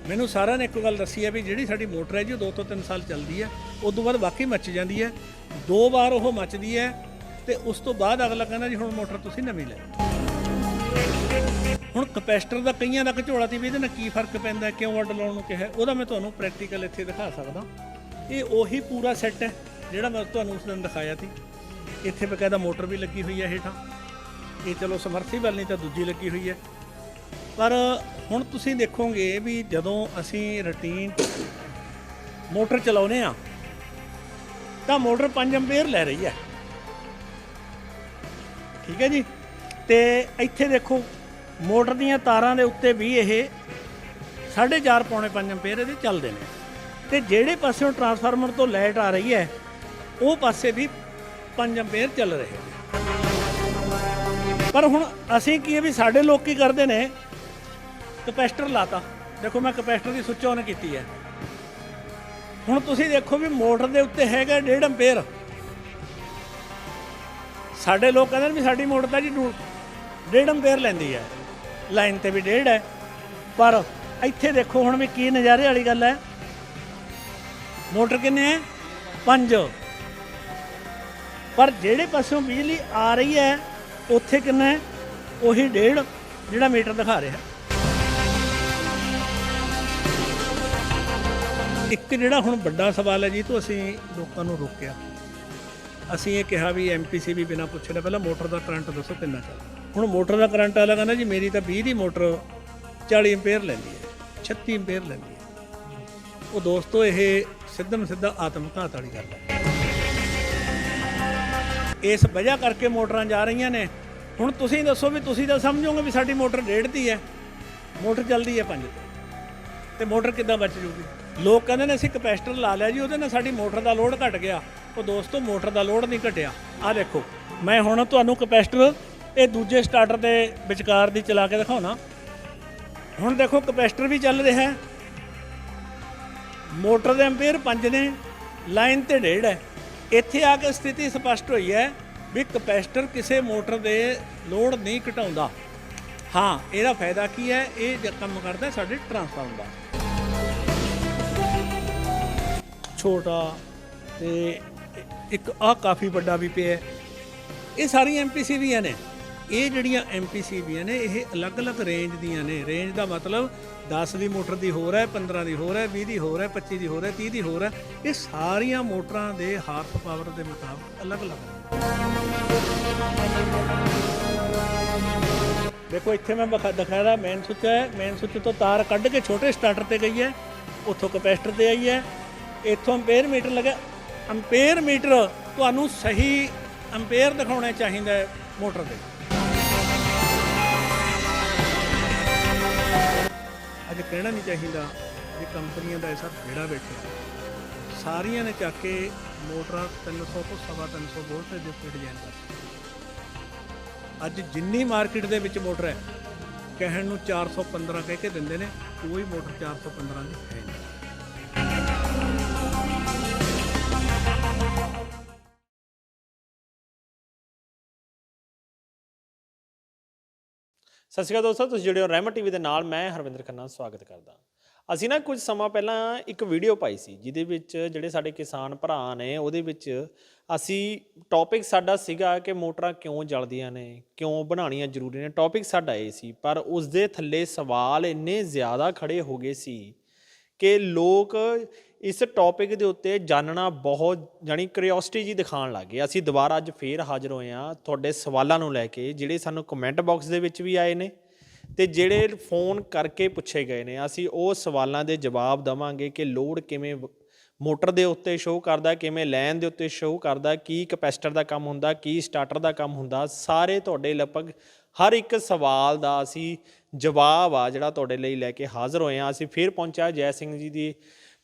मैनू सारा ने एक गल दसी है भी जी साडी मोटर है जी 2 ਤੋਂ 3 साल चलती है, उस तो बाद वाकई मच जाती है, 2 बार वो मचदी है तो उस तो बाद अगला कहना जी हुण मोटर तुसीं नवीं लै। हुण कैपेसिटर का कईयां दा झोला सी भी इहदे नाल की फर्क पैंदा, क्यों वड्ड लाउण नूं किहा, ਉਹਦਾ मैं तुहानूं प्रैक्टिकल इत्थे दिखा सकदा। ये ਉਹੀ पूरा सैट है जिहड़ा मैं तुहानूं उस दिन दिखाया सी। इत्थे बकायदा मोटर भी लगी हुई है हेठां, ये चलो समरसीबल नहीं तो दूजी लगी हुई है। पर हुण तुसीं देखोगे भी जदों असीं रूटीन मोटर चलाउने आ तो मोटर 5 एंपीयर लै रही है, ठीक है जी। तो इत्थे देखो मोटर दीयां तारां दे उत्ते भी ये 4.5 पौने 5 एंपीयर इहदे चलदे ने, ते जिहड़े पासों ट्रांसफार्मर तो लाइट आ रही है वो पासे भी 5 एंपीयर चल रहे हैं। पर हुण असीं की भी साडे लोग की करदे ने, कैपेसिटर लाता, देखो मैं कैपेसिटर की स्विच ऑन की है। हुण तुसीं देखो भी मोटर के उत्ते हैगा 1.5 एंपीयर, साडे लोग कहते भी साडी मोटर तो जी 1.5 एंपीयर लैंदी है, लाइन ते भी 1.5 है। पर इत्थे देखो हुण भी की नज़ारे वाली गल है, मोटर किन्ने है 5, पर जिहड़े पासों बिजली आ रही है उत्थे किन्ना है उही 1.5 जिहड़ा मीटर दिखा रहा है। एक जिहड़ा हुण वड्डा सवाल है जी तो असीं लोकां नूं रोकिया, असीं ये कहा भी MPC भी बिना पुछे ने पहला मोटर का करंट दसो कितना चल। हुण मोटर का करंट वाला कहना जी मेरी तो 20 की मोटर 40 एंपीयर लैंदी है, 36 एंपीयर लैंदी है। वो दोस्तों ये सिद्धम सिद्धा आत्मघात वाली गल है। इस वजह करके मोटरां जा रही ने। हुण तुसीं दसो भी तुसीं तां समझोगे भी साडी मोटर 1.5 दी है, मोटर चलदी है 5 ते मोटर किद्दां बच जूगी। लोग कहते हैं असीं कैपेसिटर ला लिया जी उहदे नाल साडी मोटर का लोड घट गया। तो दोस्तों मोटर का लोड नहीं घटिया। आ देखो मैं हुण तुहानूं कैपेसिटर ये दूजे स्टार्टर के विचकार दी चला के दिखाउणा। हुण देखो कैपेसिटर भी चल रहा है, मोटर के एंपीयर 5 ने, लाइन ते 1.5 है। इत्थे आके स्थिति स्पष्ट हुई है भी कैपेसिटर किसी मोटर के लोड नहीं घटाउंदा। हाँ इहदा फायदा की है, ये काम करता साडे ट्रांसफार्मर का छोटा ते एक आ काफ़ी बड़ा भी पे है। ये सारी MPC भी ने, ये जड़ियाँ MPC भी ने ये अलग अलग रेंज दियाँ ने। रेंज का मतलब 10 की मोटर की होर है, 15 की होर है, 20 की होर है, 25 की होर है, 30 की होर है। ये सारिया मोटरां दे हार्स पावर के मुताबिक अलग अलग। देखो इत्थे मैं दिखाया मेन स्विच है, मेन स्विच तो तार कढ़ के छोटे स्टार्टर ते गई है, उत्थों कैपेसिटर ते आई है, इत्थों एंपेयर मीटर लगा। एंपेयर मीटर तुहानूं सही एंपेयर दिखाने चाहिए मोटर के। अज कहना नहीं चाहिए कि कंपनियां का ऐसा बेड़ा बैठे सारिया ने चक के मोटर 300 तो 350 वोल्टेज के उत्ते डिजाइन कर। अज जिन्नी मार्केट के विच मोटर है कहण नूं 415 कह के दिंदे ने, कोई मोटर 415 की है नहीं। सत श्री अकाल दोस्तों, तुसीं जुड़े हो रहमत TV ਦੇ ਨਾਲ। मैं हरविंदर खन्ना स्वागत करदा। ਅਸੀਂ ਨਾ ਕੁਝ ਸਮਾਂ ਪਹਿਲਾਂ ਇੱਕ ਵੀਡੀਓ ਪਾਈ ਸੀ ਜਿਹਦੇ ਵਿੱਚ ਜਿਹੜੇ ਸਾਡੇ ਕਿਸਾਨ ਭਰਾ ਨੇ ਉਹਦੇ ਵਿੱਚ ਅਸੀਂ ਟੌਪਿਕ ਸਾਡਾ ਸੀਗਾ ਕਿ ਮੋਟਰਾਂ ਕਿਉਂ ਜਲਦੀਆਂ ਨੇ, ਕਿਉਂ ਬਣਾਉਣੀਆਂ ਜ਼ਰੂਰੀ ਨੇ। ਟੌਪਿਕ ਸਾਡਾ ਇਹ ਸੀ, ਪਰ ਉਸ ਦੇ ਥੱਲੇ ਸਵਾਲ ਇੰਨੇ ਜ਼ਿਆਦਾ ਖੜੇ ਹੋ ਗਏ ਸੀ ਕਿ ਲੋਕ ਇਸ ਟੌਪਿਕ ਦੇ ਉੱਤੇ ਜਾਣਨਾ ਬਹੁਤ ਜਾਣੀ ਕਿਉਰਿਓਸਿਟੀ ਜੀ ਦਿਖਾਉਣ ਲੱਗ ਗਏ। ਅਸੀਂ ਦੁਬਾਰਾ ਅੱਜ ਫੇਰ ਹਾਜ਼ਰ ਹੋਏ ਹਾਂ ਤੁਹਾਡੇ ਸਵਾਲਾਂ ਨੂੰ ਲੈ ਕੇ, ਜਿਹੜੇ ਸਾਨੂੰ ਕਮੈਂਟ ਬਾਕਸ ਦੇ ਵਿੱਚ ਵੀ ਆਏ ਨੇ ਤੇ ਜਿਹੜੇ ਫੋਨ ਕਰਕੇ ਪੁੱਛੇ ਗਏ ਨੇ। ਅਸੀਂ ਉਹ ਸਵਾਲਾਂ ਦੇ ਜਵਾਬ ਦੇਵਾਂਗੇ ਕਿ ਲੋਡ ਕਿਵੇਂ ਮੋਟਰ ਦੇ ਉੱਤੇ ਸ਼ੋਅ ਕਰਦਾ, ਕਿਵੇਂ ਲਾਈਨ ਦੇ ਉੱਤੇ ਸ਼ੋਅ ਕਰਦਾ, ਕੀ ਕੈਪੈਸਿਟਰ ਦਾ ਕੰਮ ਹੁੰਦਾ, ਕੀ ਸਟਾਰਟਰ ਦਾ ਕੰਮ ਹੁੰਦਾ। ਸਾਰੇ ਤੁਹਾਡੇ ਲਗਭਗ ਹਰ ਇੱਕ ਸਵਾਲ ਦਾ ਅਸੀਂ ਜਵਾਬ ਆ ਜਿਹੜਾ ਤੁਹਾਡੇ ਲਈ ਲੈ ਕੇ ਹਾਜ਼ਰ ਹੋਏ ਹਾਂ। ਅਸੀਂ ਫਿਰ ਪਹੁੰਚਿਆ ਜੈ ਸਿੰਘ ਜੀ ਦੀ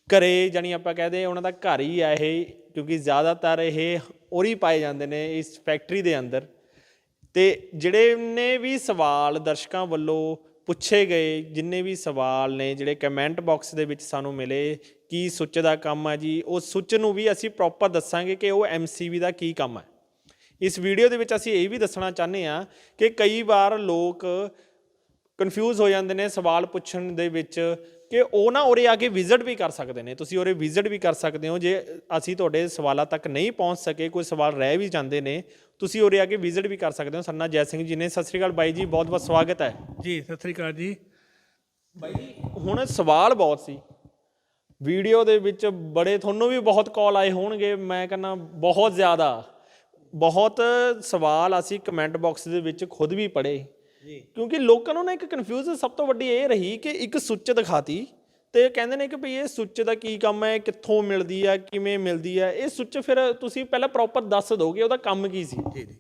ਘਰੇ, ਜਾਣੀ ਆਪਾਂ ਕਹਦੇ ਉਹਨਾਂ ਦਾ ਘਰ ਹੀ ਆ ਇਹ, ਕਿਉਂਕਿ ਜ਼ਿਆਦਾਤਰ ਇਹ ਉਰੀ ਪਾਏ ਜਾਂਦੇ ਨੇ ਇਸ ਫੈਕਟਰੀ ਦੇ ਅੰਦਰ। ਤੇ ਜਿਹੜੇ ਨੇ ਵੀ ਸਵਾਲ ਦਰਸ਼ਕਾਂ ਵੱਲੋਂ ਪੁੱਛੇ ਗਏ, ਜਿੰਨੇ ਵੀ ਸਵਾਲ ਨੇ ਜਿਹੜੇ ਕਮੈਂਟ ਬਾਕਸ ਦੇ ਵਿੱਚ ਸਾਨੂੰ ਮਿਲੇ, ਕੀ ਸੁੱਚ ਦਾ ਕੰਮ ਹੈ ਜੀ, ਉਹ ਸੁੱਚ ਨੂੰ ਵੀ ਅਸੀਂ ਪ੍ਰੋਪਰ ਦੱਸਾਂਗੇ ਕਿ ਉਹ MCB ਦਾ ਕੀ ਕੰਮ ਹੈ। ਇਸ ਵੀਡੀਓ ਦੇ ਵਿੱਚ ਅਸੀਂ ਇਹ ਵੀ ਦੱਸਣਾ ਚਾਹੁੰਦੇ ਹਾਂ ਕਿ ਕਈ ਵਾਰ ਲੋਕ ਕਨਫਿਊਜ਼ ਹੋ ਜਾਂਦੇ ਨੇ ਸਵਾਲ ਪੁੱਛਣ ਦੇ ਵਿੱਚ ਕਿ ਉਹ ਨਾ ਉਰੇ ਆ ਕੇ ਵਿਜ਼ਿਟ ਵੀ ਕਰ ਸਕਦੇ ਨੇ। ਤੁਸੀਂ ਉਰੇ ਵਿਜ਼ਿਟ ਵੀ ਕਰ ਸਕਦੇ ਹੋ। ਜੇ ਅਸੀਂ ਤੁਹਾਡੇ ਸਵਾਲਾਂ ਤੱਕ ਨਹੀਂ ਪਹੁੰਚ ਸਕੇ, ਕੋਈ ਸਵਾਲ ਰਹਿ ਵੀ ਜਾਂਦੇ ਨੇ, ਤੁਸੀਂ ਉਰੇ ਆ ਕੇ ਵਿਜ਼ਿਟ ਵੀ ਕਰ ਸਕਦੇ ਹੋ। ਸਰਨਾ ਜੈ ਸਿੰਘ ਜੀ ਨੇ। ਸਤਿ ਸ਼੍ਰੀ ਅਕਾਲ ਬਾਈ ਜੀ, ਬਹੁਤ ਬਹੁਤ ਸਵਾਗਤ ਹੈ ਜੀ। ਸਤਿ ਸ੍ਰੀ ਅਕਾਲ ਜੀ ਬਾਈ ਜੀ। ਹੁਣ ਸਵਾਲ ਬਹੁਤ ਸੀ ਵੀਡੀਓ ਦੇ ਵਿੱਚ, ਬੜੇ ਤੁਹਾਨੂੰ ਵੀ ਬਹੁਤ ਕਾਲ ਆਏ ਹੋਣਗੇ, ਮੈਂ ਕਹਿੰਦਾ ਬਹੁਤ ਜ਼ਿਆਦਾ, ਬਹੁਤ ਸਵਾਲ ਅਸੀਂ ਕਮੈਂਟ ਬਾਕਸ ਦੇ ਵਿੱਚ ਖੁਦ ਵੀ ਪੜ੍ਹੇ ਜੀ। ਕਿਉਂਕਿ ਲੋਕਾਂ ਨੂੰ ਨਾ ਇੱਕ ਕਨਫਿਊਜ਼ਨ ਸਭ ਤੋਂ ਵੱਡੀ ਇਹ ਰਹੀ ਕਿ ਇੱਕ ਸੁੱਚ ਦਿਖਾਤੀ ਤੇ ਕਹਿੰਦੇ ਨੇ ਕਿ ਭਈ ਇਹ ਸੁੱਚ ਦਾ ਕੀ ਕੰਮ ਹੈ, ਕਿੱਥੋਂ ਮਿਲਦੀ ਹੈ, ਕਿਵੇਂ ਮਿਲਦੀ ਹੈ ਇਹ ਸੁੱਚ। ਫਿਰ ਤੁਸੀਂ ਪਹਿਲਾਂ ਪ੍ਰੋਪਰ ਦੱਸ ਦਿਓਗੇ ਉਹਦਾ ਕੰਮ ਕੀ ਸੀ? ਜੀ ਜੀ।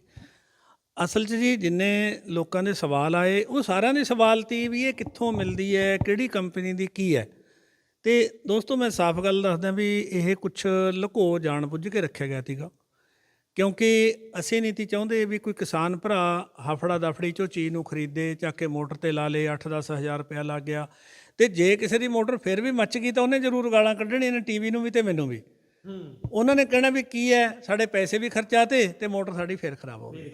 ਅਸਲ 'ਚ ਜੀ ਜਿੰਨੇ ਲੋਕਾਂ ਦੇ ਸਵਾਲ ਆਏ ਉਹ ਸਾਰਿਆਂ ਦੇ ਸਵਾਲ ਤੀ ਵੀ ਇਹ ਕਿੱਥੋਂ ਮਿਲਦੀ ਹੈ, ਕਿਹੜੀ ਕੰਪਨੀ ਦੀ ਕੀ ਹੈ। ਤੇ ਦੋਸਤੋ ਮੈਂ ਸਾਫ਼ ਗੱਲ ਦੱਸਦਾ ਵੀ ਇਹ ਕੁਛ ਲੁਕੋ ਜਾਣ ਬੁੱਝ ਕੇ ਰੱਖਿਆ ਗਿਆ ਸੀਗਾ, ਕਿਉਂਕਿ ਅਸੀਂ ਨਹੀਂ ਤੀ ਚਾਹੁੰਦੇ ਵੀ ਕੋਈ ਕਿਸਾਨ ਭਰਾ ਹਫੜਾ ਦਫੜੀ 'ਚੋਂ ਚੀਜ਼ ਨੂੰ ਖਰੀਦੇ, ਚੱਕ ਕੇ ਮੋਟਰ 'ਤੇ ਲਾ ਲਏ, 8-10 ਹਜ਼ਾਰ ਰੁਪਇਆ ਲੱਗ ਗਿਆ। ਅਤੇ ਜੇ ਕਿਸੇ ਦੀ ਮੋਟਰ ਫਿਰ ਵੀ ਮੱਚ ਗਈ ਤਾਂ ਉਹਨੇ ਜ਼ਰੂਰ ਗਾਲਾਂ ਕੱਢਣੀਆਂ ਨੇ, ਟੀਵੀ ਨੂੰ ਵੀ ਅਤੇ ਮੈਨੂੰ ਵੀ। ਉਹਨਾਂ ਨੇ ਕਹਿਣਾ ਵੀ ਕੀ ਹੈ, ਸਾਡੇ ਪੈਸੇ ਵੀ ਖਰਚਾ ਤੇ ਮੋਟਰ ਸਾਡੀ ਫਿਰ ਖਰਾਬ ਹੋ ਗਈ।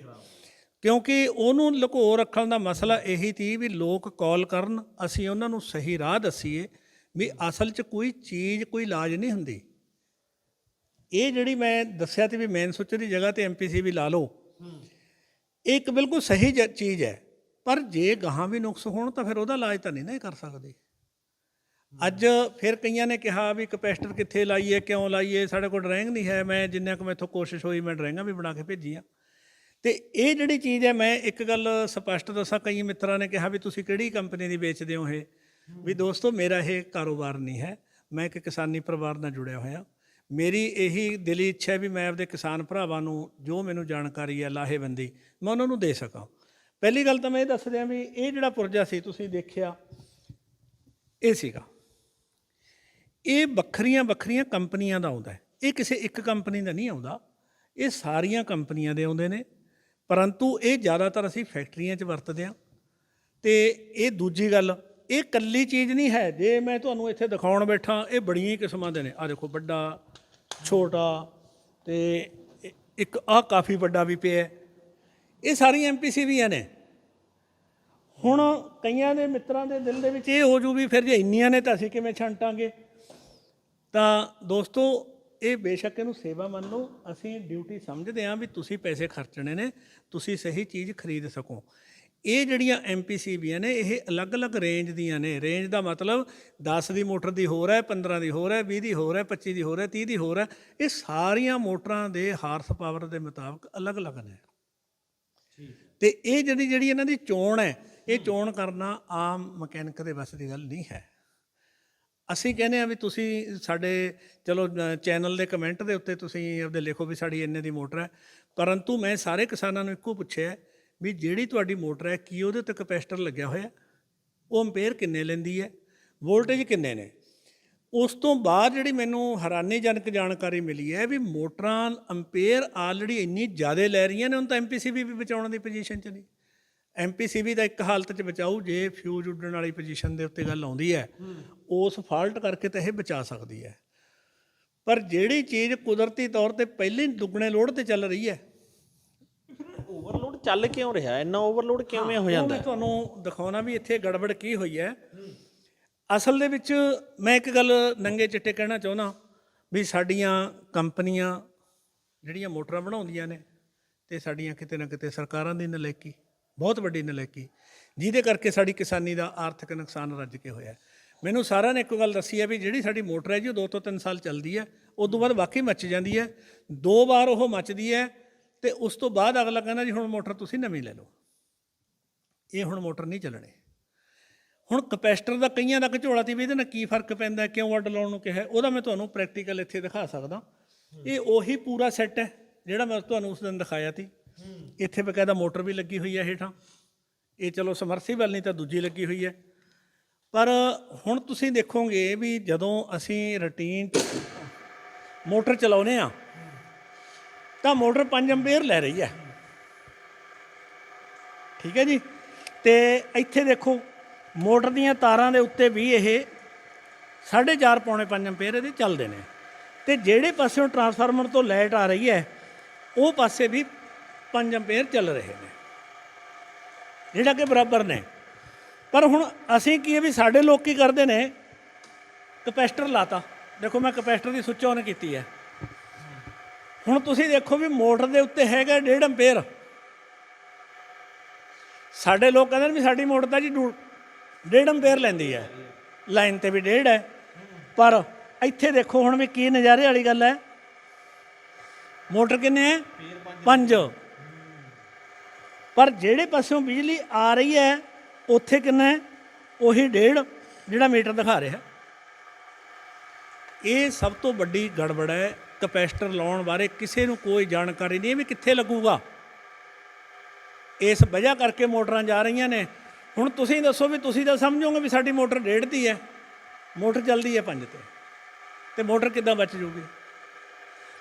ਕਿਉਂਕਿ ਉਹਨੂੰ ਲੁਕੋ ਰੱਖਣ ਦਾ ਮਸਲਾ ਇਹੀ ਸੀ ਵੀ ਲੋਕ ਕਾਲ ਕਰਨ, ਅਸੀਂ ਉਹਨਾਂ ਨੂੰ ਸਹੀ ਰਾਹ ਦੱਸੀਏ ਵੀ ਅਸਲ 'ਚ ਕੋਈ ਚੀਜ਼ ਕੋਈ ਇਲਾਜ ਨਹੀਂ ਹੁੰਦੀ। ਇਹ ਜਿਹੜੀ ਮੈਂ ਦੱਸਿਆ ਤੀ ਵੀ ਮੇਨ ਸੁੱਚ ਦੀ ਜਗ੍ਹਾ 'ਤੇ MPC ਵੀ ਲਾ ਲਓ, ਇਹ ਇੱਕ ਬਿਲਕੁਲ ਸਹੀ ਚੀਜ਼ ਹੈ। ਪਰ ਜੇ ਗਾਹਾਂ ਵੀ ਨੁਕਸ ਹੋਣ ਤਾਂ ਫਿਰ ਉਹਦਾ ਇਲਾਜ ਤਾਂ ਨਹੀਂ ਨਾ ਇਹ ਕਰ ਸਕਦੇ। ਅੱਜ ਫਿਰ ਕਈਆਂ ਨੇ ਕਿਹਾ ਵੀ ਕਪੈਸਿਟਰ ਕਿੱਥੇ ਲਾਈਏ, ਕਿਉਂ ਲਾਈਏ, ਸਾਡੇ ਕੋਲ ਡਰਾਇੰਗ ਨਹੀਂ ਹੈ। ਮੈਂ ਜਿੰਨਾ ਕੁ ਮੈਥੋਂ ਕੋਸ਼ਿਸ਼ ਹੋਈ ਮੈਂ ਡਰਾਇੰਗਾਂ ਵੀ ਬਣਾ ਕੇ ਭੇਜੀਆਂ। ਅਤੇ ਇਹ ਜਿਹੜੀ ਚੀਜ਼ ਹੈ, ਮੈਂ ਇੱਕ ਗੱਲ ਸਪਸ਼ਟ ਦੱਸਾਂ, ਕਈ ਮਿੱਤਰਾਂ ਨੇ ਕਿਹਾ ਵੀ ਤੁਸੀਂ ਕਿਹੜੀ ਕੰਪਨੀ ਦੀ ਵੇਚਦੇ ਹੋ ਇਹ। ਵੀ ਦੋਸਤੋ ਮੇਰਾ ਇਹ ਕਾਰੋਬਾਰ ਨਹੀਂ ਹੈ, ਮੈਂ ਇੱਕ ਕਿਸਾਨੀ ਪਰਿਵਾਰ ਨਾਲ ਜੁੜਿਆ ਹੋਇਆ। ਮੇਰੀ ਇਹੀ ਦਿਲੀ ਇੱਛਾ ਹੈ ਵੀ ਮੈਂ ਆਪਦੇ ਕਿਸਾਨ ਭਰਾਵਾਂ ਨੂੰ ਜੋ ਮੈਨੂੰ ਜਾਣਕਾਰੀ ਹੈ ਲਾਹੇਵੰਦੀ, ਮੈਂ ਉਹਨਾਂ ਨੂੰ ਦੇ ਸਕਾਂ। ਪਹਿਲੀ ਗੱਲ ਤਾਂ ਮੈਂ ਇਹ ਦੱਸ ਦਿਆਂ ਵੀ ਇਹ ਜਿਹੜਾ ਪੁਰਜਾ ਸੀ ਤੁਸੀਂ ਦੇਖਿਆ, ਇਹ ਸੀਗਾ, ਇਹ ਵੱਖਰੀਆਂ ਵੱਖਰੀਆਂ ਕੰਪਨੀਆਂ ਦਾ ਆਉਂਦਾ ਹੈ। ਇਹ ਕਿਸੇ ਇੱਕ ਕੰਪਨੀ ਦਾ ਨਹੀਂ ਆਉਂਦਾ, ਇਹ ਸਾਰੀਆਂ ਕੰਪਨੀਆਂ ਦੇ ਆਉਂਦੇ ਨੇ। ਪਰੰਤੂ ਇਹ ਜ਼ਿਆਦਾਤਰ ਅਸੀਂ ਫੈਕਟਰੀਆਂ 'ਚ ਵਰਤਦੇ ਹਾਂ। ਅਤੇ ਇਹ ਦੂਜੀ ਗੱਲ, ਇਹ ਇਕੱਲੀ ਚੀਜ਼ ਨਹੀਂ ਹੈ। ਜੇ ਮੈਂ ਤੁਹਾਨੂੰ ਇੱਥੇ ਦਿਖਾਉਣ ਬੈਠਾ, ਇਹ ਬੜੀਆਂ ਹੀ ਕਿਸਮਾਂ ਦੇ ਨੇ। ਆਹ ਦੇਖੋ, ਵੱਡਾ, ਛੋਟਾ, ਅਤੇ ਇੱਕ ਆਹ ਕਾਫੀ ਵੱਡਾ ਵੀ ਪਿਆ। ਇਹ ਸਾਰੀਆਂ MPC ਦੀਆਂ ਨੇ। ਹੁਣ ਕਈਆਂ ਦੇ ਮਿੱਤਰਾਂ ਦੇ ਦਿਲ ਦੇ ਵਿੱਚ ਇਹ ਹੋ ਜੂ ਵੀ ਫਿਰ ਜੇ ਇੰਨੀਆਂ ਨੇ ਤਾਂ ਅਸੀਂ ਕਿਵੇਂ ਛਾਂਟਾਂਗੇ। ਤਾਂ ਦੋਸਤੋ ਇਹ ਬੇਸ਼ੱਕ ਇਹਨੂੰ ਸੇਵਾ ਮੰਨ ਲਓ, ਅਸੀਂ ਡਿਊਟੀ ਸਮਝਦੇ ਹਾਂ ਵੀ ਤੁਸੀਂ ਪੈਸੇ ਖਰਚਣੇ ਨੇ, ਤੁਸੀਂ ਸਹੀ ਚੀਜ਼ ਖਰੀਦ ਸਕੋ। ਇਹ ਜਿਹੜੀਆਂ MPC ਵੀਆਂ ਨੇ ਇਹ ਅਲੱਗ-ਅਲੱਗ ਰੇਂਜ ਦੀਆਂ ਨੇ। ਰੇਂਜ ਦਾ ਮਤਲਬ 10 ਦੀ ਮੋਟਰ ਦੀ ਹੋਰ ਹੈ, 15 ਦੀ ਹੋਰ ਹੈ, 20 ਦੀ ਹੋਰ ਹੈ, 25 ਦੀ ਹੋਰ ਹੈ, 30 ਦੀ ਹੋਰ ਹੈ। ਇਹ ਸਾਰੀਆਂ ਮੋਟਰਾਂ ਦੇ ਹਾਰਸ ਪਾਵਰ ਦੇ ਮੁਤਾਬਕ ਅਲੱਗ-ਅਲੱਗ ਨੇ। ਅਤੇ ਇਹ ਜਿਹੜੀ ਇਹਨਾਂ ਦੀ ਚੋਣ ਹੈ, ਇਹ ਚੋਣ ਕਰਨਾ ਆਮ ਮਕੈਨਿਕ ਦੇ ਵੱਸ ਦੀ ਗੱਲ ਨਹੀਂ ਹੈ। ਅਸੀਂ ਕਹਿੰਦੇ ਹਾਂ ਵੀ ਤੁਸੀਂ ਸਾਡੇ ਚਲੋ ਚੈਨਲ ਦੇ ਕਮੈਂਟ ਦੇ ਉੱਤੇ ਤੁਸੀਂ ਆਪਦੇ ਲਿਖੋ ਵੀ ਸਾਡੀ ਇੰਨੇ ਦੀ ਮੋਟਰ ਹੈ। ਪਰੰਤੂ ਮੈਂ ਸਾਰੇ ਕਿਸਾਨਾਂ ਨੂੰ ਇੱਕੋ ਪੁੱਛਿਆ ਵੀ ਜਿਹੜੀ ਤੁਹਾਡੀ ਮੋਟਰ ਹੈ ਕੀ ਉਹਦੇ ਉੱਤੇ ਕਪੈਸਿਟਰ ਲੱਗਿਆ ਹੋਇਆ, ਉਹ ਅੰਪੇਅਰ ਕਿੰਨੇ ਲੈਂਦੀ ਹੈ, ਵੋਲਟੇਜ ਕਿੰਨੇ ਨੇ। ਉਸ ਤੋਂ ਬਾਅਦ ਜਿਹੜੀ ਮੈਨੂੰ ਹੈਰਾਨੀਜਨਕ ਜਾਣਕਾਰੀ ਮਿਲੀ ਹੈ ਵੀ ਮੋਟਰਾਂ ਅੰਪੇਅਰ ਆਲਰੇਡੀ ਇੰਨੀ ਜ਼ਿਆਦਾ ਲੈ ਰਹੀਆਂ ਨੇ, ਹੁਣ ਤਾਂ MPC ਵੀ ਬਚਾਉਣ ਦੀ ਪੋਜੀਸ਼ਨ 'ਚ ਨਹੀਂ। MPC ਦਾ ਇੱਕ ਹਾਲਤ 'ਚ ਬਚਾਊ ਜੇ ਫਿਊਜ਼ ਉੱਡਣ ਵਾਲੀ ਪੋਜੀਸ਼ਨ ਦੇ ਉੱਤੇ ਗੱਲ ਆਉਂਦੀ ਹੈ, ਉਸ ਫਾਲਟ ਕਰਕੇ ਤਾਂ ਇਹ ਬਚਾ ਸਕਦੀ ਹੈ। ਪਰ ਜਿਹੜੀ ਚੀਜ਼ ਕੁਦਰਤੀ ਤੌਰ 'ਤੇ ਪਹਿਲੇ ਦੁੱਗਣੇ ਲੋਡ 'ਤੇ ਚੱਲ ਰਹੀ ਹੈ, ਓਵਰਲੋਡ ਚੱਲ ਕਿਉਂ ਰਿਹਾ, ਇੰਨਾ ਓਵਰਲੋਡ ਕਿਵੇਂ ਹੋ ਜਾਂਦਾ? ਮੈਂ ਤੁਹਾਨੂੰ ਦਿਖਾਉਣਾ ਵੀ ਇੱਥੇ ਗੜਬੜ ਕੀ ਹੋਈ ਹੈ। ਅਸਲ ਦੇ ਵਿੱਚ ਮੈਂ ਇੱਕ ਗੱਲ ਨੰਗੇ ਚਿੱਟੇ ਕਹਿਣਾ ਚਾਹੁੰਦਾ ਵੀ ਸਾਡੀਆਂ ਕੰਪਨੀਆਂ ਜਿਹੜੀਆਂ ਮੋਟਰਾਂ ਬਣਾਉਂਦੀਆਂ ਨੇ, ਅਤੇ ਸਾਡੀਆਂ ਕਿਤੇ ਨਾ ਕਿਤੇ ਸਰਕਾਰਾਂ ਦੀ ਨਲਾਇਕੀ, ਬਹੁਤ ਵੱਡੀ ਨਲਾਇਕੀ, ਜਿਹਦੇ ਕਰਕੇ ਸਾਡੀ ਕਿਸਾਨੀ ਦਾ ਆਰਥਿਕ ਨੁਕਸਾਨ ਰੱਜ ਕੇ ਹੋਇਆ। ਮੈਨੂੰ ਸਾਰਿਆਂ ਨੇ ਇੱਕੋ ਗੱਲ ਦੱਸੀ ਹੈ ਵੀ ਜਿਹੜੀ ਸਾਡੀ ਮੋਟਰ ਹੈ ਜੀ ਉਹ 2 ਤੋਂ 3 ਸਾਲ ਚੱਲਦੀ ਹੈ, ਉਸ ਤੋਂ ਬਾਅਦ ਵਾਕਈ ਮੱਚ ਜਾਂਦੀ ਹੈ। 2 ਵਾਰ ਉਹ ਮੱਚਦੀ ਹੈ ਅਤੇ ਉਸ ਤੋਂ ਬਾਅਦ ਅਗਲਾ ਕਹਿੰਦਾ ਜੀ ਹੁਣ ਮੋਟਰ ਤੁਸੀਂ ਨਵੀਂ ਲੈ ਲਓ, ਇਹ ਹੁਣ ਮੋਟਰ ਨਹੀਂ ਚੱਲਣੀ। ਹੁਣ ਕਪੈਸਿਟਰ ਦਾ ਕਈਆਂ ਦਾ ਝੋਲਾ ਤੀ ਵੀ ਇਹਦੇ ਨਾਲ ਕੀ ਫਰਕ ਪੈਂਦਾ, ਕਿਉਂ ਅੱਡ ਲਾਉਣ ਨੂੰ ਕਿਹਾ, ਉਹਦਾ ਮੈਂ ਤੁਹਾਨੂੰ ਪ੍ਰੈਕਟੀਕਲ ਇੱਥੇ ਦਿਖਾ ਸਕਦਾ। ਇਹ ਉਹੀ ਪੂਰਾ ਸੈੱਟ ਹੈ ਜਿਹੜਾ ਮੈਂ ਤੁਹਾਨੂੰ ਉਸ ਦਿਨ ਦਿਖਾਇਆ ਸੀ। ਇੱਥੇ ਬਕਾਇਦਾ ਮੋਟਰ ਵੀ ਲੱਗੀ ਹੋਈ ਹੈ ਹੇਠਾਂ। ਇਹ ਚਲੋ ਸਮਰਸੀਬਲ ਨਹੀਂ ਤਾਂ ਦੂਜੀ ਲੱਗੀ ਹੋਈ ਹੈ। ਪਰ ਹੁਣ ਤੁਸੀਂ ਦੇਖੋਗੇ ਵੀ ਜਦੋਂ ਅਸੀਂ ਰੂਟੀਨ ਮੋਟਰ ਚਲਾਉਂਦੇ ਹਾਂ ਤਾਂ ਮੋਟਰ 5 ਅੰਪੇਅਰ ਲੈ ਰਹੀ ਹੈ, ਠੀਕ ਹੈ ਜੀ। ਅਤੇ ਇੱਥੇ ਦੇਖੋ ਮੋਟਰ ਦੀਆਂ ਤਾਰਾਂ ਦੇ ਉੱਤੇ ਵੀ ਇਹ 4.5 ਪੌਣੇ 5 ਅੰਪੇਅਰ ਇਹਦੇ ਚੱਲਦੇ ਨੇ। ਅਤੇ ਜਿਹੜੇ ਪਾਸਿਓਂ ਟਰਾਂਸਫਾਰਮਰ ਤੋਂ ਲਾਈਟ ਆ ਰਹੀ ਹੈ ਉਹ ਪਾਸੇ ਵੀ 5 ਅੰਪੇਅਰ ਚੱਲ ਰਹੇ ਨੇ, ਜਿਹੜਾ ਕਿ ਬਰਾਬਰ ਨੇ। ਪਰ ਹੁਣ ਅਸੀਂ ਕੀ ਹੈ ਵੀ ਸਾਡੇ ਲੋਕ ਕੀ ਕਰਦੇ ਨੇ ਕਪੈਸਟਰ ਲਾਤਾ, ਦੇਖੋ ਮੈਂ ਕਪੈਸਟਰ ਦੀ ਸੁੱਚ ਔਨ ਕੀਤੀ ਹੈ। ਹੁਣ ਤੁਸੀਂ ਦੇਖੋ ਵੀ ਮੋਟਰ ਦੇ ਉੱਤੇ ਹੈਗਾ 1.5 ਐਂਪੀਅਰ। ਸਾਡੇ ਲੋਕ ਕਹਿੰਦੇ ਨੇ ਵੀ ਸਾਡੀ ਮੋਟਰ ਤਾਂ ਜੀ 1.5 ਐਂਪੀਅਰ ਲੈਂਦੀ ਹੈ, ਲਾਈਨ ਤੇ ਵੀ 1.5 ਹੈ, ਪਰ ਇੱਥੇ ਦੇਖੋ ਹੁਣ ਵੀ ਕੀ ਨਜ਼ਾਰੇ ਵਾਲੀ ਗੱਲ ਹੈ, ਮੋਟਰ ਕਿੰਨੇ ਹੈ 5, ਪਰ ਜਿਹੜੇ ਪਾਸਿਓਂ ਬਿਜਲੀ ਆ ਰਹੀ ਹੈ ਉੱਥੇ ਕਿੰਨਾ ਹੈ, ਉਹੀ 1.5 ਜਿਹੜਾ ਮੀਟਰ ਦਿਖਾ ਰਿਹਾ। ਇਹ ਸਭ ਤੋਂ ਵੱਡੀ ਗੜਬੜ ਹੈ। ਕਪੈਸਟਰ ਲਾਉਣ ਬਾਰੇ ਕਿਸੇ ਨੂੰ ਕੋਈ ਜਾਣਕਾਰੀ ਨਹੀਂ ਵੀ ਕਿੱਥੇ ਲੱਗੂਗਾ। ਇਸ ਵਜ੍ਹਾ ਕਰਕੇ ਮੋਟਰਾਂ ਜਾ ਰਹੀਆਂ ਨੇ। ਹੁਣ ਤੁਸੀਂ ਦੱਸੋ ਵੀ ਤੁਸੀਂ ਤਾਂ ਸਮਝੋਗੇ ਵੀ ਸਾਡੀ ਮੋਟਰ 1.5 ਦੀ ਹੈ, ਮੋਟਰ ਚੱਲਦੀ ਹੈ 5 ਤੇ ਮੋਟਰ ਕਿੱਦਾਂ ਬਚ ਜੂਗੀ।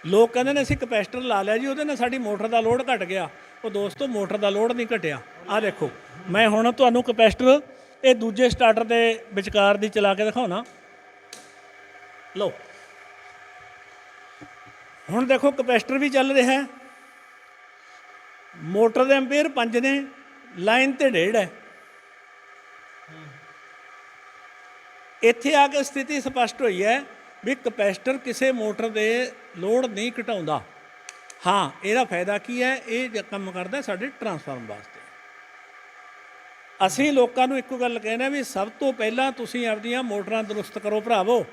ਲੋਕ ਕਹਿੰਦੇ ਨੇ ਅਸੀਂ ਕਪੈਸਟਰ ਲਾ ਲਿਆ ਜੀ, ਉਹਦੇ ਨਾਲ ਸਾਡੀ ਮੋਟਰ ਦਾ ਲੋਡ ਘਟ ਗਿਆ। ਉਹ ਦੋਸਤੋ ਮੋਟਰ ਦਾ ਲੋਡ ਨਹੀਂ ਘਟਿਆ। ਆਹ ਦੇਖੋ ਮੈਂ ਹੁਣ ਤੁਹਾਨੂੰ ਕਪੈਸਟਰ ਇਹ ਦੂਜੇ ਸਟਾਰਟਰ ਦੇ ਵਿਚਕਾਰ ਦੀ ਚਲਾ ਕੇ ਦਿਖਾਉਣਾ। ਲਓ ਹੁਣ ਦੇਖੋ ਕਪੈਸਟਰ ਵੀ ਚੱਲ ਰਿਹਾ, ਮੋਟਰ ਦੇ ਐਂਪੀਅਰ 5 ਨੇ, ਲਾਈਨ ਤੇ 1.5 ਹੈ। ਇੱਥੇ ਆ ਕੇ ਸਥਿਤੀ ਸਪਸ਼ਟ ਹੋਈ ਹੈ ਵੀ ਕਪੈਸਟਰ ਕਿਸੇ ਮੋਟਰ ਦੇ ਲੋਡ ਨਹੀਂ ਘਟਾਉਂਦਾ। ਹਾਂ, ਇਹਦਾ ਫਾਇਦਾ ਕੀ ਹੈ, ਇਹ ਕੰਮ ਕਰਦਾ ਸਾਡੇ ਟਰਾਂਸਫਾਰਮ ਵਾਸਤੇ। ਅਸੀਂ ਲੋਕਾਂ ਨੂੰ ਇੱਕੋ ਗੱਲ ਕਹਿੰਦੇ ਵੀ ਸਭ ਤੋਂ ਪਹਿਲਾਂ ਤੁਸੀਂ ਆਪਦੀਆਂ ਮੋਟਰਾਂ ਦਰੁਸਤ ਕਰੋ ਭਰਾਵੋ।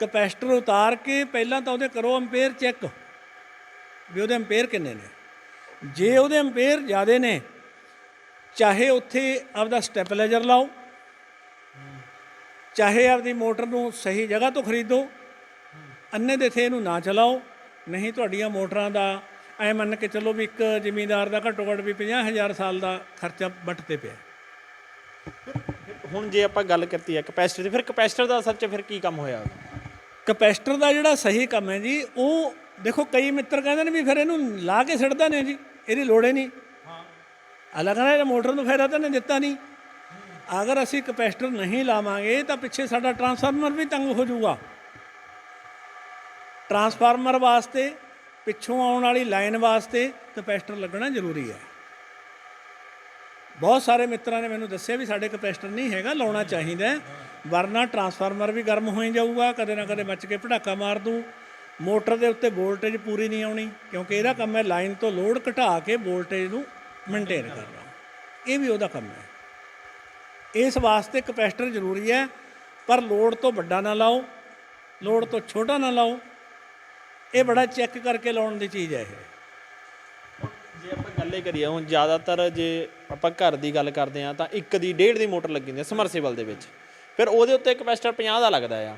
ਕਪੈਸਟਰ ਉਤਾਰ ਕੇ ਪਹਿਲਾਂ ਤਾਂ ਉਹਦੇ ਕਰੋ ਐਂਪੀਅਰ ਚੈੱਕ ਵੀ ਉਹਦੇ ਐਂਪੀਅਰ ਕਿੰਨੇ ਨੇ। ਜੇ ਉਹਦੇ ਐਂਪੀਅਰ ਜ਼ਿਆਦਾ ਨੇ, ਚਾਹੇ ਉੱਥੇ ਆਪਦਾ ਸਟੈਪਲਾਈਜ਼ਰ ਲਾਓ, ਚਾਹੇ ਆਪਦੀ ਮੋਟਰ ਨੂੰ ਸਹੀ ਜਗ੍ਹਾ ਤੋਂ ਖਰੀਦੋ, ਅੰਨੇ ਦੇ ਥੇ ਇਹਨੂੰ ਨਾ ਚਲਾਓ। ਨਹੀਂ ਤੁਹਾਡੀਆਂ ਮੋਟਰਾਂ ਦਾ ਐ ਮੰਨ ਕੇ ਚੱਲੋ ਵੀ ਇੱਕ ਜ਼ਿਮੀਂਦਾਰ ਦਾ ਘੱਟੋ ਘੱਟ ਵੀ 50,000 ਸਾਲ ਦਾ ਖਰਚਾ ਵੱਟ 'ਤੇ ਪਿਆ। ਹੁਣ ਜੇ ਆਪਾਂ ਗੱਲ ਕੀਤੀ ਹੈ ਕਪੈਸਿਟਰ ਦੀ, ਫਿਰ ਕਪੈਸਿਟਰ ਦਾ ਅਸਲ 'ਚ ਫਿਰ ਕੀ ਕੰਮ ਹੋਇਆ? ਕਪੈਸਟਰ ਦਾ ਜਿਹੜਾ ਸਹੀ ਕੰਮ ਹੈ ਜੀ, ਉਹ ਦੇਖੋ ਕਈ ਮਿੱਤਰ ਕਹਿੰਦੇ ਨੇ ਵੀ ਫਿਰ ਇਹਨੂੰ ਲਾ ਕੇ ਸਿੱਟਦਾ ਨੇ ਜੀ, ਇਹਦੀ ਲੋੜ ਹੀ ਨਹੀਂ। ਅਲੱਗ ਨਾਲ ਮੋਟਰ ਨੂੰ ਫਾਇਦਾ ਤਾਂ ਨਹੀਂ ਦਿੱਤਾ ਨਹੀਂ। ਅਗਰ ਅਸੀਂ ਕਪੈਸਟਰ ਨਹੀਂ ਲਾਵਾਂਗੇ ਤਾਂ ਪਿੱਛੇ ਸਾਡਾ ਟਰਾਂਸਫਾਰਮਰ ਵੀ ਤੰਗ ਹੋ ਜਾਊਗਾ। ਟਰਾਂਸਫਾਰਮਰ ਵਾਸਤੇ, ਪਿੱਛੋਂ ਆਉਣ ਵਾਲੀ ਲਾਈਨ ਵਾਸਤੇ ਕਪੈਸਟਰ ਲੱਗਣਾ ਜ਼ਰੂਰੀ ਹੈ। ਬਹੁਤ ਸਾਰੇ ਮਿੱਤਰਾਂ ਨੇ ਮੈਨੂੰ ਦੱਸਿਆ ਵੀ ਸਾਡੇ ਕਪੈਸਟਰ ਨਹੀਂ ਹੈਗਾ, ਲਾਉਣਾ ਚਾਹੀਦਾ, ਵਰਨਾ ਟਰਾਂਸਫਾਰਮਰ ਵੀ ਗਰਮ ਹੋਈ ਜਾਊਗਾ, ਕਦੇ ਨਾ ਕਦੇ ਮੱਚ ਕੇ ਪਟਾਕਾ ਮਾਰ ਦੂ, ਮੋਟਰ ਦੇ ਉੱਤੇ ਵੋਲਟੇਜ ਪੂਰੀ ਨਹੀਂ ਆਉਣੀ, ਕਿਉਂਕਿ ਇਹਦਾ ਕੰਮ ਹੈ ਲਾਈਨ ਤੋਂ ਲੋਡ ਘਟਾ ਕੇ ਵੋਲਟੇਜ ਨੂੰ ਮੇਨਟੇਨ ਕਰਨਾ। ਇਹ ਵੀ ਉਹਦਾ ਕੰਮ ਹੈ। ਇਸ ਵਾਸਤੇ ਕਪੈਸਟਰ ਜ਼ਰੂਰੀ ਹੈ, ਪਰ ਲੋਡ ਤੋਂ ਵੱਡਾ ਨਾ ਲਾਓ, ਲੋਡ ਤੋਂ ਛੋਟਾ ਨਾ ਲਾਓ। ਇਹ ਬੜਾ ਚੈੱਕ ਕਰਕੇ ਲਾਉਣ ਦੀ ਚੀਜ਼ ਹੈ ਇਹ। ਜੇ ਆਪਾਂ ਗੱਲੇ ਕਰੀਏ ਹੁਣ ਜ਼ਿਆਦਾਤਰ ਜੇ ਆਪਾਂ ਘਰ ਦੀ ਗੱਲ ਕਰਦੇ ਹਾਂ ਤਾਂ 1 ਦੀ 1.5 ਦੀ ਮੋਟਰ ਲੱਗੀ ਹੁੰਦੀ ਹੈ ਸਮਰਸੀਬਲ ਦੇ ਵਿੱਚ, ਫਿਰ ਉਹਦੇ ਉੱਤੇ ਕਪੈਸਿਟਰ 50 ਦਾ ਲੱਗਦਾ ਆ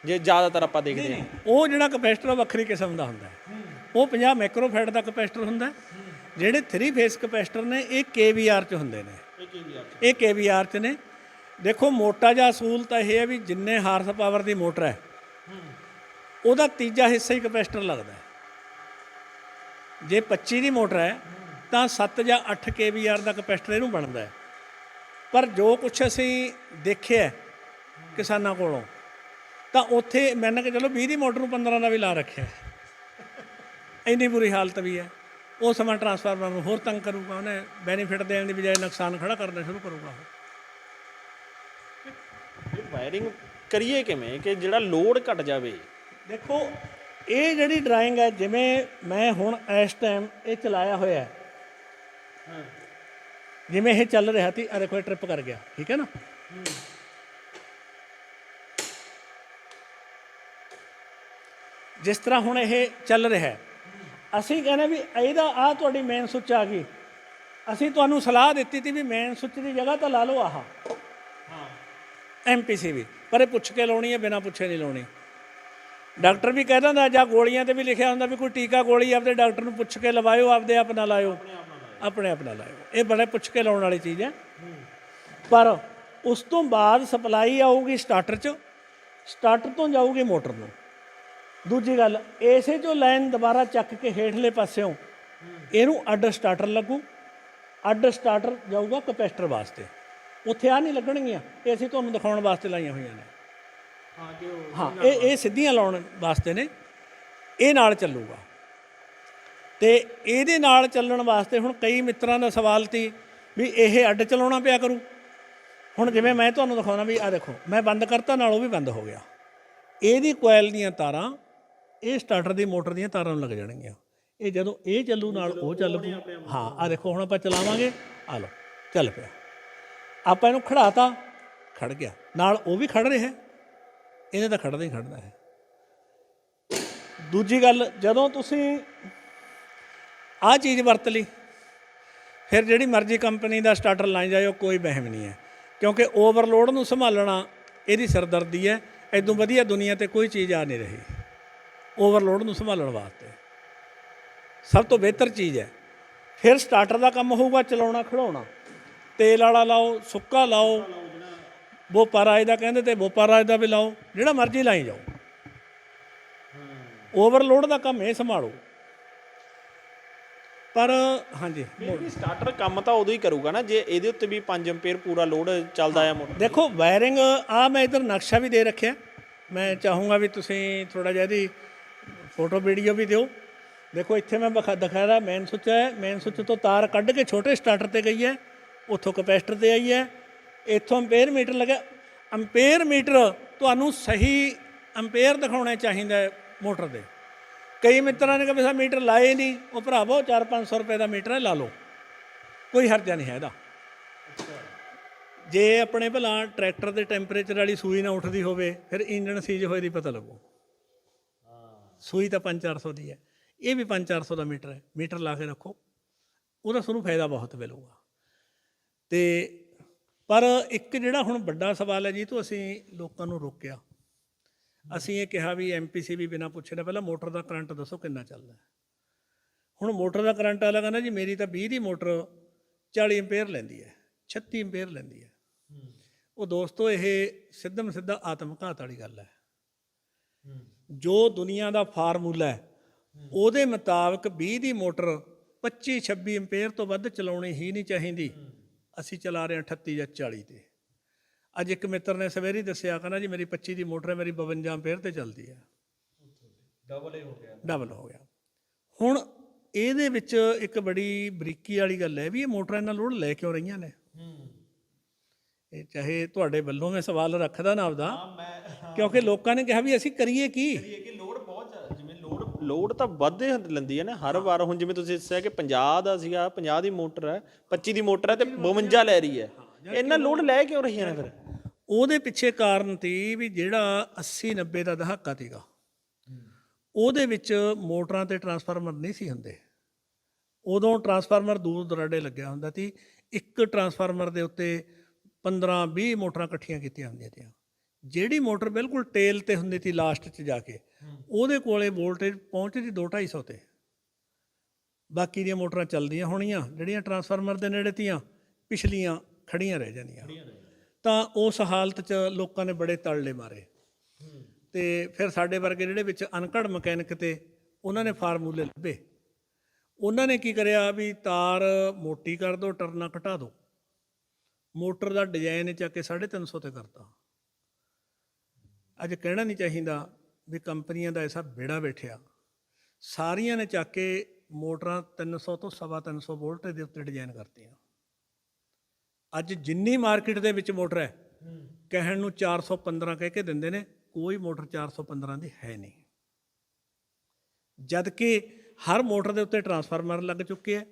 ਜੇ ਜ਼ਿਆਦਾਤਰ ਆਪਾਂ ਦੇਖਦੇ ਹਾਂ। ਉਹ ਜਿਹੜਾ ਕਪੈਸਿਟਰ ਵੱਖਰੀ ਕਿਸਮ ਦਾ ਹੁੰਦਾ ਹੈ, ਉਹ 50 ਮਾਈਕਰੋਫੈਟ ਦਾ ਕਪੈਸਿਟਰ ਹੁੰਦਾ। ਜਿਹੜੇ 3 ਫੇਸ ਕਪੈਸਿਟਰ ਨੇ ਇਹ KVR 'ਚ ਹੁੰਦੇ ਨੇ, ਇਹ KVR 'ਚ ਨੇ। ਦੇਖੋ ਮੋਟਾ ਜਿਹਾ ਅਸੂਲ ਤਾਂ ਇਹ ਹੈ ਵੀ ਜਿੰਨੇ ਹਾਰਸ ਪਾਵਰ ਦੀ ਮੋਟਰ ਹੈ ਉਹਦਾ ਤੀਜਾ ਹਿੱਸਾ ਹੀ ਕਪੈਸਿਟਰ ਲੱਗਦਾ। ਜੇ 25 ਦੀ ਮੋਟਰ ਹੈ ਤਾਂ 7 ਜਾਂ 8 KVR ਦਾ ਕਪੈਸਿਟਰ ਇਹਨੂੰ ਬਣਦਾ ਹੈ। ਪਰ ਜੋ ਕੁਛ ਅਸੀਂ ਦੇਖਿਆ ਕਿਸਾਨਾਂ ਕੋਲੋਂ, ਤਾਂ ਉੱਥੇ ਮੰਨ ਕੇ ਚਲੋ 20 ਦੀ ਮੋਟਰ ਨੂੰ 15 ਦਾ ਵੀ ਲਾ ਰੱਖਿਆ। ਇੰਨੀ ਬੁਰੀ ਹਾਲਤ ਵੀ ਹੈ। ਉਹ ਸਮਾਂ ਟਰਾਂਸਫਾਰਮਰ ਨੂੰ ਹੋਰ ਤੰਗ ਕਰੂਗਾ, ਉਹਨੇ ਬੈਨੀਫਿਟ ਦੇਣ ਦੀ ਬਜਾਏ ਨੁਕਸਾਨ ਖੜਾ ਕਰਨਾ ਸ਼ੁਰੂ ਕਰੂਗਾ। ਵਾਇਰਿੰਗ ਕਰੀਏ ਕਿਵੇਂ ਕਿ ਜਿਹੜਾ ਲੋਡ ਘਟ ਜਾਵੇ? ਦੇਖੋ ਇਹ ਜਿਹੜੀ ਡਰਾਇੰਗ ਹੈ, ਜਿਵੇਂ ਮੈਂ ਹੁਣ ਇਸ ਟਾਈਮ ਇਹ ਚਲਾਇਆ ਹੋਇਆ ਹੈ, ਜਿਵੇਂ ਇਹ ਚੱਲ ਰਿਹਾ ਸੀ, ਆ ਦੇਖੋ ਇਹ ਟ੍ਰਿਪ ਕਰ ਗਿਆ, ਠੀਕ ਹੈ ਨਾ। ਜਿਸ ਤਰ੍ਹਾਂ ਹੁਣ ਇਹ ਚੱਲ ਰਿਹਾ ਹੈ, ਅਸੀਂ ਕਹਿੰਦੇ ਵੀ ਇਹਦਾ ਆਹ ਤੁਹਾਡੀ ਮੇਨ ਸੁੱਚ ਆ ਗਈ। ਅਸੀਂ ਤੁਹਾਨੂੰ ਸਲਾਹ ਦਿੱਤੀ ਸੀ ਵੀ ਮੇਨ ਸੁੱਚ ਦੀ ਜਗ੍ਹਾ ਤਾਂ ਲਾ ਲਓ ਆਹ MPC ਵੀ, ਪਰ ਇਹ ਪੁੱਛ ਕੇ ਲਾਉਣੀ ਹੈ, ਬਿਨਾਂ ਪੁੱਛੇ ਨਹੀਂ ਲਾਉਣੀ। ਡਾਕਟਰ ਵੀ ਕਹਿ ਦਿੰਦਾ, ਜਾਂ ਗੋਲੀਆਂ 'ਤੇ ਵੀ ਲਿਖਿਆ ਹੁੰਦਾ ਵੀ ਕੋਈ ਟੀਕਾ ਗੋਲੀ ਆਪਦੇ ਡਾਕਟਰ ਨੂੰ ਪੁੱਛ ਕੇ ਲਵਾਇਓ, ਆਪਦੇ ਆਪ ਨਾ ਲਾਇਓ, ਆਪਣੇ ਆਪ ਨਾ ਲਾਇਓ। ਇਹ ਬੜੇ ਪੁੱਛ ਕੇ ਲਾਉਣ ਵਾਲੀ ਚੀਜ਼ ਹੈ। ਪਰ ਉਸ ਤੋਂ ਬਾਅਦ ਸਪਲਾਈ ਆਊਗੀ ਸਟਾਰਟਰ 'ਚ, ਸਟਾਰਟਰ ਤੋਂ ਜਾਊਗੀ ਮੋਟਰ ਨੂੰ। ਦੂਜੀ ਗੱਲ, ਇਸੇ 'ਚੋਂ ਲਾਈਨ ਦੁਬਾਰਾ ਚੱਕ ਕੇ ਹੇਠਲੇ ਪਾਸਿਓਂ ਇਹਨੂੰ ਅੱਡ ਸਟਾਰਟਰ ਲੱਗੂ, ਅੱਡ ਸਟਾਰਟਰ ਜਾਊਗਾ ਕਪੈਸਿਟਰ ਵਾਸਤੇ। ਉੱਥੇ ਆ ਨਹੀਂ ਲੱਗਣਗੀਆਂ, ਇਹ ਅਸੀਂ ਤੁਹਾਨੂੰ ਦਿਖਾਉਣ ਵਾਸਤੇ ਲਾਈਆਂ ਹੋਈਆਂ ਨੇ। ਹਾਂ, ਇਹ ਸਿੱਧੀਆਂ ਲਾਉਣ ਵਾਸਤੇ ਨੇ, ਇਹ ਨਾਲ ਚੱਲੂਗਾ। ਅਤੇ ਇਹਦੇ ਨਾਲ ਚੱਲਣ ਵਾਸਤੇ ਹੁਣ ਕਈ ਮਿੱਤਰਾਂ ਦਾ ਸਵਾਲ ਸੀ ਵੀ ਇਹ ਅੱਡ ਚਲਾਉਣਾ ਪਿਆ ਕਰੂ। ਹੁਣ ਜਿਵੇਂ ਮੈਂ ਤੁਹਾਨੂੰ ਦਿਖਾਉਣਾ ਵੀ ਆਹ ਦੇਖੋ, ਮੈਂ ਬੰਦ ਕਰਤਾ, ਨਾਲ ਉਹ ਵੀ ਬੰਦ ਹੋ ਗਿਆ। ਇਹਦੀ ਕੋਇਲ ਦੀਆਂ ਤਾਰਾਂ ਇਹ ਸਟਾਰਟਰ ਦੀ ਮੋਟਰ ਦੀਆਂ ਤਾਰਾਂ ਨੂੰ ਲੱਗ ਜਾਣਗੀਆਂ। ਇਹ ਜਦੋਂ ਇਹ ਚੱਲੂ ਨਾਲ ਉਹ ਚੱਲ ਪੂ। ਹਾਂ ਆ ਦੇਖੋ ਹੁਣ ਆਪਾਂ ਚਲਾਵਾਂਗੇ, ਆ ਲਓ ਚੱਲ ਪਿਆ। ਆਪਾਂ ਇਹਨੂੰ ਖੜਾਤਾ, ਖੜ ਗਿਆ, ਨਾਲ ਉਹ ਵੀ ਖੜ ਰਿਹਾ, ਇਹਨੇ ਤਾਂ ਖੜਦਾ ਹੀ ਖੜਦਾ ਹੈ। ਦੂਜੀ ਗੱਲ, ਜਦੋਂ ਤੁਸੀਂ ਆਹ ਚੀਜ਼ ਵਰਤ ਲਈ, ਫਿਰ ਜਿਹੜੀ ਮਰਜ਼ੀ ਕੰਪਨੀ ਦਾ ਸਟਾਰਟਰ ਲਾਈ ਜਾਇਓ, ਕੋਈ ਵਹਿਮ ਨਹੀਂ ਹੈ, ਕਿਉਂਕਿ ਓਵਰਲੋਡ ਨੂੰ ਸੰਭਾਲਣਾ ਇਹਦੀ ਸਿਰਦਰਦੀ ਹੈ। ਇਦੋਂ ਵਧੀਆ ਦੁਨੀਆ 'ਤੇ ਕੋਈ ਚੀਜ਼ ਆ ਨਹੀਂ ਰਹੀ ਓਵਰਲੋਡ ਨੂੰ ਸੰਭਾਲਣ ਵਾਸਤੇ। ਸਭ ਤੋਂ ਬਿਹਤਰ ਚੀਜ਼ ਹੈ। ਫਿਰ ਸਟਾਰਟਰ ਦਾ ਕੰਮ ਹੋਊਗਾ ਚਲਾਉਣਾ ਖੜਾਉਣਾ, ਤੇਲ ਵਾਲਾ ਲਾਓ, ਸੁੱਕਾ ਲਾਓ, ਬੋਪਾ ਰਾਜ ਦਾ ਕਹਿੰਦੇ ਤੇ ਬੋਪਾ ਰਾਜ ਦਾ ਵੀ ਲਾਓ, ਜਿਹੜਾ ਮਰਜ਼ੀ ਲਾਈ ਜਾਓ। ਓਵਰਲੋਡ ਦਾ ਕੰਮ ਇਹ ਸੰਭਾਲੋ। ਪਰ ਹਾਂਜੀ, ਸਟਾਰਟਰ ਕੰਮ ਤਾਂ ਉਦੋਂ ਹੀ ਕਰੂਗਾ ਨਾ ਜੇ ਇਹਦੇ ਉੱਤੇ ਵੀ 5 ਐਂਪੀਅਰ ਪੂਰਾ ਲੋਡ ਚੱਲਦਾ ਆ ਮੋਟਰ। ਦੇਖੋ ਵਾਇਰਿੰਗ ਆ ਮੈਂ ਇੱਧਰ ਨਕਸ਼ਾ ਵੀ ਦੇ ਰੱਖਿਆ, ਮੈਂ ਚਾਹੂੰਗਾ ਵੀ ਤੁਸੀਂ ਥੋੜ੍ਹਾ ਜਿਹਾ ਇਹਦੀ ਫੋਟੋ ਵੀਡੀਓ ਵੀ ਦਿਓ। ਦੇਖੋ ਇੱਥੇ ਮੈਂ ਦਿਖਾਇਆ ਮੇਨ ਸੁੱਚ ਹੈ, ਮੇਨ ਸੁੱਚ ਤੋਂ ਤਾਰ ਕੱਢ ਕੇ ਛੋਟੇ ਸਟਾਰਟਰ 'ਤੇ ਗਈ ਹੈ, ਉੱਥੋਂ ਕਪੈਸਿਟਰ 'ਤੇ ਆਈ ਹੈ, ਇੱਥੋਂ ਅੰਪੇਅਰ ਮੀਟਰ ਲੱਗਿਆ। ਅੰਪੇਅਰ ਮੀਟਰ ਤੁਹਾਨੂੰ ਸਹੀ ਅੰਪੇਅਰ ਦਿਖਾਉਣਾ ਚਾਹੀਦਾ ਮੋਟਰ ਦੇ। ਕਈ ਮਿੱਤਰਾਂ ਨੇ ਕਿਹਾ ਵੀ ਸਾ ਮੀਟਰ ਲਾਏ ਨਹੀਂ, ਉਹ ਭਰਾਵੋ 400-500 ਰੁਪਏ ਦਾ ਮੀਟਰ ਹੈ, ਲਾ ਲਓ, ਕੋਈ ਹਰਜਾ ਨਹੀਂ ਹੈ ਇਹਦਾ। ਜੇ ਆਪਣੇ ਭਲਾ ਟਰੈਕਟਰ ਦੇ ਟੈਂਪਰੇਚਰ ਵਾਲੀ ਸੂਈ ਨਾ ਉੱਠਦੀ ਹੋਵੇ, ਫਿਰ ਇੰਜਣ ਸੀਜ ਹੋਏ ਦੀ ਪਤਾ ਲੱਗੂ। ਸੂਈ ਤਾਂ 500-400 ਦੀ ਹੈ, ਇਹ ਵੀ 500-400 ਦਾ ਮੀਟਰ ਹੈ। ਮੀਟਰ ਲਾ ਕੇ ਰੱਖੋ, ਉਹਦਾ ਤੁਹਾਨੂੰ ਫਾਇਦਾ ਬਹੁਤ ਮਿਲੂਗਾ। ਤੇ ਪਰ ਇੱਕ ਜਿਹੜਾ ਹੁਣ ਵੱਡਾ ਸਵਾਲ ਹੈ ਜੀ, ਤੋਂ ਅਸੀਂ ਲੋਕਾਂ ਨੂੰ ਰੋਕਿਆ। ਅਸੀਂ ਇਹ ਕਿਹਾ ਵੀ MPC ਵੀ ਬਿਨਾਂ ਪੁੱਛੇ ਨਾ ਪਹਿਲਾਂ ਮੋਟਰ ਦਾ ਕਰੰਟ ਦੱਸੋ ਕਿੰਨਾ ਚੱਲਦਾ। ਹੁਣ ਮੋਟਰ ਦਾ ਕਰੰਟ ਵਾਲਾ ਕਹਿੰਦਾ ਜੀ ਮੇਰੀ ਤਾਂ 20 ਦੀ ਮੋਟਰ 40 ਐਂਪੀਅਰ ਲੈਂਦੀ ਹੈ, 36 ਐਂਪੀਅਰ ਲੈਂਦੀ ਹੈ। ਉਹ ਦੋਸਤੋ ਇਹ ਸਿੱਧਮ ਸਿੱਧਾ ਆਤਮਘਾਤ ਵਾਲੀ ਗੱਲ ਹੈ। ਜੋ ਦੁਨੀਆ ਦਾ ਫਾਰਮੂਲਾ ਹੈ ਉਹਦੇ ਮੁਤਾਬਕ 20 ਦੀ ਮੋਟਰ 25-26 ਐਂਪੀਅਰ ਤੋਂ ਵੱਧ ਚਲਾਉਣੀ ਹੀ ਨਹੀਂ ਚਾਹੀਦੀ। ਅਸੀਂ ਚਲਾ ਰਹੇ ਹਾਂ 38 ਜਾਂ 40 ਤੇ। ਅੱਜ ਇੱਕ ਮਿੱਤਰ ਨੇ ਸਵੇਰੇ ਹੀ ਦੱਸਿਆ, ਕਹਿੰਦਾ ਜੀ ਮੇਰੀ 25 ਦੀ ਮੋਟਰ ਹੈ, ਮੇਰੀ 52 ਐਂਪੀਅਰ ਤੇ ਚੱਲਦੀ ਹੈ। ਡਬਲ ਹੋ ਗਿਆ। ਹੁਣ ਇਹਦੇ ਵਿੱਚ ਇੱਕ ਬੜੀ ਬਰੀਕੀ ਵਾਲੀ ਗੱਲ ਹੈ ਵੀ ਇਹ ਮੋਟਰਾਂ ਇਹਨਾਂ ਲੋਡ ਲੈ ਕਿਉਂ ਰਹੀਆਂ ਨੇ। ਇਹ ਚਾਹੇ ਤੁਹਾਡੇ ਵੱਲੋਂ ਮੈਂ ਸਵਾਲ ਰੱਖਦਾ ਨਾ ਆਪਦਾ, ਕਿਉਂਕਿ ਲੋਕਾਂ ਨੇ ਕਿਹਾ ਵੀ ਅਸੀਂ ਕਰੀਏ ਕੀ। ਲੋਡ ਬਹੁਤ, ਜਿਵੇਂ ਲੋਡ ਤਾਂ ਵੱਧ ਲੈਂਦੀ ਹੈ ਨਾ ਹਰ ਵਾਰ। ਹੁਣ ਜਿਵੇਂ ਤੁਸੀਂ ਦੱਸਿਆ ਕਿ 50 ਦਾ ਸੀਗਾ, 50 ਦੀ ਮੋਟਰ ਹੈ, 25 ਦੀ ਮੋਟਰ ਹੈ ਤੇ 52 ਲੈ ਰਹੀ ਹੈ। ਇਹਨਾਂ ਲੋਡ ਲੈ ਕਿਉਂ ਰਹੀਆਂ ਨੇ ਫਿਰ? ਉਹਦੇ ਪਿੱਛੇ ਕਾਰਨ ਤੀ ਵੀ ਜਿਹੜਾ 80-90 ਦਾ ਦਹਾਕਾ ਸੀਗਾ, ਉਹਦੇ ਵਿੱਚ ਮੋਟਰਾਂ ਤੇ ਟਰਾਂਸਫਾਰਮਰ ਨਹੀਂ ਸੀ ਹੁੰਦੇ। ਉਦੋਂ ਟਰਾਂਸਫਾਰਮਰ ਦੂਰ ਦੁਰਾਡੇ ਲੱਗਿਆ ਹੁੰਦਾ ਸੀ। ਇੱਕ ਟਰਾਂਸਫਾਰਮਰ ਦੇ ਉੱਤੇ 15-20 ਮੋਟਰਾਂ ਇਕੱਠੀਆਂ ਕੀਤੀਆਂ ਹੁੰਦੀਆਂ ਤੀਆਂ। ਜਿਹੜੀ ਮੋਟਰ ਬਿਲਕੁਲ ਟੇਲ ਤੇ ਹੁੰਦੀ ਸੀ ਲਾਸਟ 'ਚ ਜਾ ਕੇ, ਉਹਦੇ ਕੋਲੇ ਵੋਲਟੇਜ ਪਹੁੰਚਦੀ 200-250 ਤੇ। ਬਾਕੀ ਦੀਆਂ ਮੋਟਰਾਂ ਚੱਲਦੀਆਂ ਹੋਣੀਆਂ, ਜਿਹੜੀਆਂ ਟਰਾਂਸਫਾਰਮਰ ਦੇ ਨੇੜੇ ਤੀਆਂ ਪਿਛਲੀਆਂ ਖੜੀਆਂ ਰਹਿ ਜਾਂਦੀਆਂ। ਤਾਂ ਉਸ ਹਾਲਤ 'ਚ ਲੋਕਾਂ ਨੇ ਬੜੇ ਤਰਲੇ ਮਾਰੇ। ਤੇ ਫਿਰ ਸਾਡੇ ਵਰਗੇ ਜਿਹੜੇ ਵਿੱਚ ਅਨਪੜ੍ਹ ਮਕੈਨਿਕ ਤੇ ਉਹਨਾਂ ਨੇ ਫਾਰਮੂਲੇ ਲੱਭੇ। ਉਹਨਾਂ ਨੇ ਕੀ ਕਰਿਆ ਵੀ ਤਾਰ ਮੋਟੀ ਕਰ ਦਿਓ, ਟਰਨਾ ਘਟਾ ਦਿਓ। ਮੋਟਰ ਦਾ ਡਿਜ਼ਾਈਨ ਚੱਕ ਕੇ 350 ਤੇ ਕਰਤਾ। ਅੱਜ ਕਹਿਣਾ ਨਹੀਂ ਚਾਹੀਦਾ ਵੀ ਕੰਪਨੀਆਂ ਦਾ ਐਸਾ ਬੇੜਾ ਬੈਠਿਆ, ਸਾਰੀਆਂ ਨੇ ਚੱਕ ਕੇ ਮੋਟਰਾਂ 300 ਤੋਂ 350 ਵੋਲਟ ਦੇ ਉੱਤੇ ਡਿਜ਼ਾਈਨ ਕਰਤੀਆਂ। ਅੱਜ ਜਿੰਨੀ ਮਾਰਕੀਟ ਦੇ ਵਿੱਚ ਮੋਟਰ ਹੈ, ਕਹਿਣ ਨੂੰ 415 ਕਹਿ ਕੇ ਦਿੰਦੇ ਨੇ, ਕੋਈ ਮੋਟਰ 415 ਦੀ ਹੈ ਨਹੀਂ। ਜਦ ਕਿ ਹਰ ਮੋਟਰ ਦੇ ਉੱਤੇ ਟਰਾਂਸਫਾਰਮਰ ਲੱਗ ਚੁੱਕੇ ਹੈ।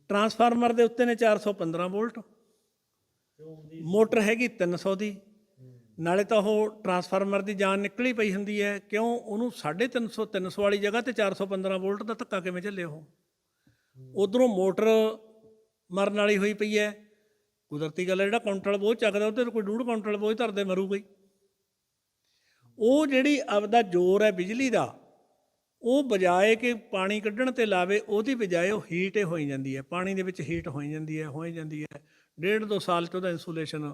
ਟਰਾਂਸਫਾਰਮਰ ਦੇ ਉੱਤੇ ਨੇ 415 ਵੋਲਟ, ਮੋਟਰ ਹੈਗੀ 300 ਦੀ। ਨਾਲੇ ਤਾਂ ਉਹ ਟਰਾਂਸਫਾਰਮਰ ਦੀ ਜਾਨ ਨਿਕਲੀ ਪਈ ਹੁੰਦੀ ਹੈ, ਕਿਉਂ ਉਹਨੂੰ 350 ਵਾਲੀ ਜਗ੍ਹਾ ਤੇ 415 ਵੋਲਟ ਦਾ ਧੱਕਾ ਕਿਵੇਂ ਝੱਲੇ ਉਹ। ਉਧਰੋਂ ਮੋਟਰ ਮਰਨ ਵਾਲੀ ਹੋਈ ਪਈ ਹੈ। ਕੁਦਰਤੀ ਗੱਲ ਹੈ, ਜਿਹੜਾ ਕੁਇੰਟਲ ਬੋਝ ਚੱਕਦਾ ਉਹਦੇ ਕੋਈ 1.5 ਕੁਇੰਟਲ ਬੋਝ ਧਰਦੇ ਮਰੂਗਾ ਹੀ। ਉਹ ਜਿਹੜੀ ਆਪਦਾ ਜ਼ੋਰ ਹੈ ਬਿਜਲੀ ਦਾ, ਉਹ ਬਜਾਏ ਕਿ ਪਾਣੀ ਕੱਢਣ ਤੇ ਲਾਵੇ, ਉਹਦੀ ਬਜਾਏ ਉਹ ਹੀਟ ਹੋਈ ਜਾਂਦੀ ਹੈ, ਪਾਣੀ ਦੇ ਵਿੱਚ ਹੀਟ ਹੋਈ ਜਾਂਦੀ ਹੈ। 1.5-2 ਸਾਲ 'ਚ ਉਹਦਾ ਇਨਸੂਲੇਸ਼ਨ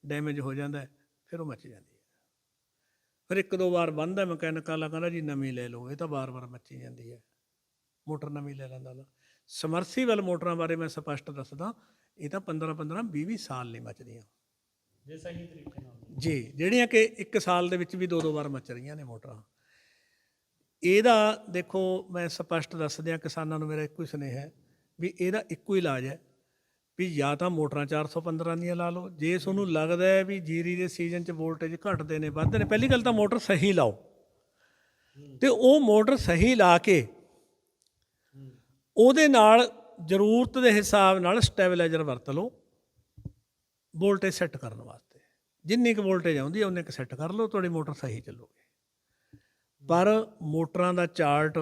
ਡੈਮੇਜ ਹੋ ਜਾਂਦਾ, ਫਿਰ ਉਹ ਮੱਚ ਜਾਂਦੀ ਹੈ। ਫਿਰ 1-2 ਵਾਰ ਬੰਦ ਹੈ, ਮਕੈਨਿਕ ਵਾਲਾ ਕਹਿੰਦਾ ਜੀ ਨਵੀਂ ਲੈ ਲਓ। ਇਹ ਤਾਂ ਵਾਰ-ਵਾਰ ਮੱਚੀ ਜਾਂਦੀ ਹੈ, ਮੋਟਰ ਨਵੀਂ ਲੈ ਲੈਂਦਾ। ਸਮਰਸੀਬਲ ਮੋਟਰਾਂ ਬਾਰੇ ਮੈਂ ਸਪਸ਼ਟ ਦੱਸਦਾ, ਇਹ ਤਾਂ 15-15, 20-20 ਸਾਲ ਨਹੀਂ ਮੱਚਦੀਆਂ ਜੇ ਸਹੀ ਤਰੀਕੇ ਨਾਲ ਜੀ, ਜਿਹੜੀਆਂ ਕਿ 1 ਸਾਲ ਦੇ ਵਿੱਚ ਵੀ 2-2 ਵਾਰ ਮੱਚ ਰਹੀਆਂ ਨੇ ਮੋਟਰਾਂ। ਇਹਦਾ ਦੇਖੋ ਮੈਂ ਸਪਸ਼ਟ ਦੱਸ ਦਿਆਂ, ਕਿਸਾਨਾਂ ਨੂੰ ਮੇਰਾ ਇੱਕੋ ਹੀ ਸੁਨੇਹਾ ਹੈ ਵੀ ਇਹਦਾ ਇੱਕੋ ਹੀ ਇਲਾਜ ਹੈ ਵੀ ਜਾਂ ਤਾਂ ਮੋਟਰਾਂ 415 ਦੀਆਂ ਲਾ ਲਓ। ਜੇ ਤੁਹਾਨੂੰ ਲੱਗਦਾ ਹੈ ਵੀ ਜੀਰੀ ਦੇ ਸੀਜ਼ਨ 'ਚ ਵੋਲਟੇਜ ਘਟਦੇ ਨੇ ਵੱਧਦੇ ਨੇ, ਪਹਿਲੀ ਗੱਲ ਤਾਂ ਮੋਟਰ ਸਹੀ ਲਾਓ, ਤੇ ਉਹ ਮੋਟਰ ਸਹੀ ਲਾ ਕੇ ਉਹਦੇ ਨਾਲ ਜ਼ਰੂਰਤ ਦੇ ਹਿਸਾਬ ਨਾਲ ਸਟੈਬਲਾਈਜ਼ਰ ਵਰਤ ਲਓ ਵੋਲਟੇਜ ਸੈੱਟ ਕਰਨ ਵਾਸਤੇ। ਜਿੰਨੀ ਕੁ ਵੋਲਟੇਜ ਆਉਂਦੀ ਹੈ ਉਨੇ ਕੁ ਸੈੱਟ ਕਰ ਲਓ, ਤੁਹਾਡੀ ਮੋਟਰ ਸਹੀ ਚੱਲੂਗੀ। ਪਰ ਮੋਟਰਾਂ ਦਾ ਚਾਰਟ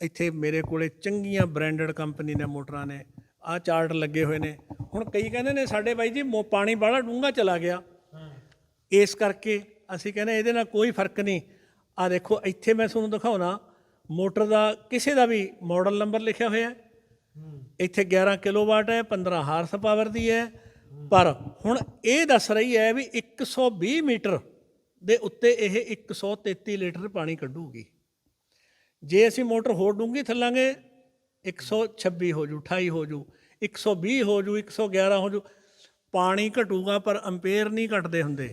ਇੱਥੇ ਮੇਰੇ ਕੋਲੇ ਚੰਗੀਆਂ ਬ੍ਰਾਂਡਡ ਕੰਪਨੀ ਦੀਆਂ ਮੋਟਰਾਂ ਨੇ, ਆਹ ਚਾਰਟ ਲੱਗੇ ਹੋਏ ਨੇ। ਹੁਣ ਕਈ ਕਹਿੰਦੇ ਨੇ ਸਾਡੇ ਬਾਈ ਜੀ ਪਾਣੀ ਬਾਹਲਾ ਡੂੰਘਾ ਚਲਾ ਗਿਆ, ਇਸ ਕਰਕੇ ਅਸੀਂ ਕਹਿੰਦੇ ਇਹਦੇ ਨਾਲ ਕੋਈ ਫਰਕ ਨਹੀਂ। ਆਹ ਦੇਖੋ ਇੱਥੇ ਮੈਂ ਤੁਹਾਨੂੰ ਦਿਖਾਉਣਾ, ਮੋਟਰ ਦਾ ਕਿਸੇ ਦਾ ਵੀ ਮਾਡਲ ਨੰਬਰ ਲਿਖਿਆ ਹੋਇਆ, ਇੱਥੇ 11 ਕਿਲੋਵਾਟ ਹੈ, 15 ਹਾਰਸ ਪਾਵਰ ਦੀ ਹੈ। ਪਰ ਹੁਣ ਇਹ ਦੱਸ ਰਹੀ ਹੈ ਵੀ 120 ਮੀਟਰ ਦੇ ਉੱਤੇ ਇਹ 133 ਲੀਟਰ ਪਾਣੀ ਕੱਢੂਗੀ। ਜੇ ਅਸੀਂ ਮੋਟਰ ਹੋਰ ਡੂੰਘੀ ਥੱਲਾਂਗੇ 126 ਹੋ ਜੂ, 28 ਹੋ ਜੂ, 120 ਹੋ ਜੂ, 111 ਹੋ ਜੂ, ਪਾਣੀ ਘਟੂਗਾ ਪਰ ਅੰਪੇਅਰ ਨਹੀਂ ਘਟਦੇ ਹੁੰਦੇ।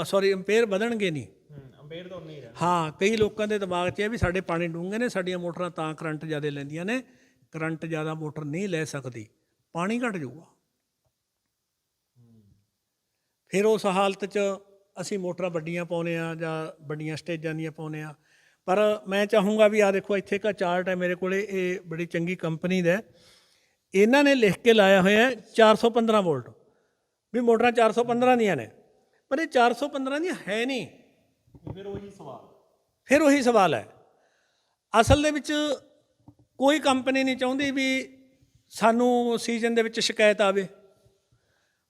ਸੌਰੀ, ਅੰਪੇਅਰ ਵਧਣਗੇ ਨਹੀਂ, ਅੰਪੇਅਰ ਤਾਂ ਉਨਾ ਹੀ ਰਹਿਣਾ। ਹਾਂ, ਕਈ ਲੋਕਾਂ ਦੇ ਦਿਮਾਗ 'ਚ ਹੈ ਵੀ ਸਾਡੇ ਪਾਣੀ ਡੂੰਘੇ ਨੇ, ਸਾਡੀਆਂ ਮੋਟਰਾਂ ਤਾਂ ਕਰੰਟ ਜ਼ਿਆਦਾ ਲੈਂਦੀਆਂ ਨੇ। ਕਰੰਟ ਜ਼ਿਆਦਾ ਮੋਟਰ ਨਹੀਂ ਲੈ ਸਕਦੀ, ਪਾਣੀ ਘਟ ਜਾਊਗਾ। ਫਿਰ ਉਸ ਹਾਲਤ 'ਚ ਅਸੀਂ ਮੋਟਰਾਂ ਵੱਡੀਆਂ ਪਾਉਂਦੇ ਹਾਂ ਜਾਂ ਵੱਡੀਆਂ ਸਟੇਜਾਂ ਦੀਆਂ ਪਾਉਂਦੇ ਹਾਂ। ਪਰ ਮੈਂ ਚਾਹੂੰਗਾ ਵੀ ਆਹ ਦੇਖੋ ਇੱਥੇ ਇੱਕ ਚਾਰਟ ਹੈ ਮੇਰੇ ਕੋਲੇ, ਇਹ ਬੜੀ ਚੰਗੀ ਕੰਪਨੀ ਦਾ, ਇਹਨਾਂ ਨੇ ਲਿਖ ਕੇ ਲਾਇਆ ਹੋਇਆ 415 ਵੋਲਟ, ਵੀ ਮੋਟਰਾਂ 415 ਦੀਆਂ ਨੇ, ਪਰ ਇਹ 415 ਦੀਆਂ ਹੈ ਨਹੀਂ। ਫਿਰ ਉਹੀ ਸਵਾਲ ਹੈ। ਅਸਲ ਦੇ ਵਿੱਚ ਕੋਈ ਕੰਪਨੀ ਨਹੀਂ ਚਾਹੁੰਦੀ ਵੀ ਸਾਨੂੰ ਸੀਜ਼ਨ ਦੇ ਵਿੱਚ ਸ਼ਿਕਾਇਤ ਆਵੇ।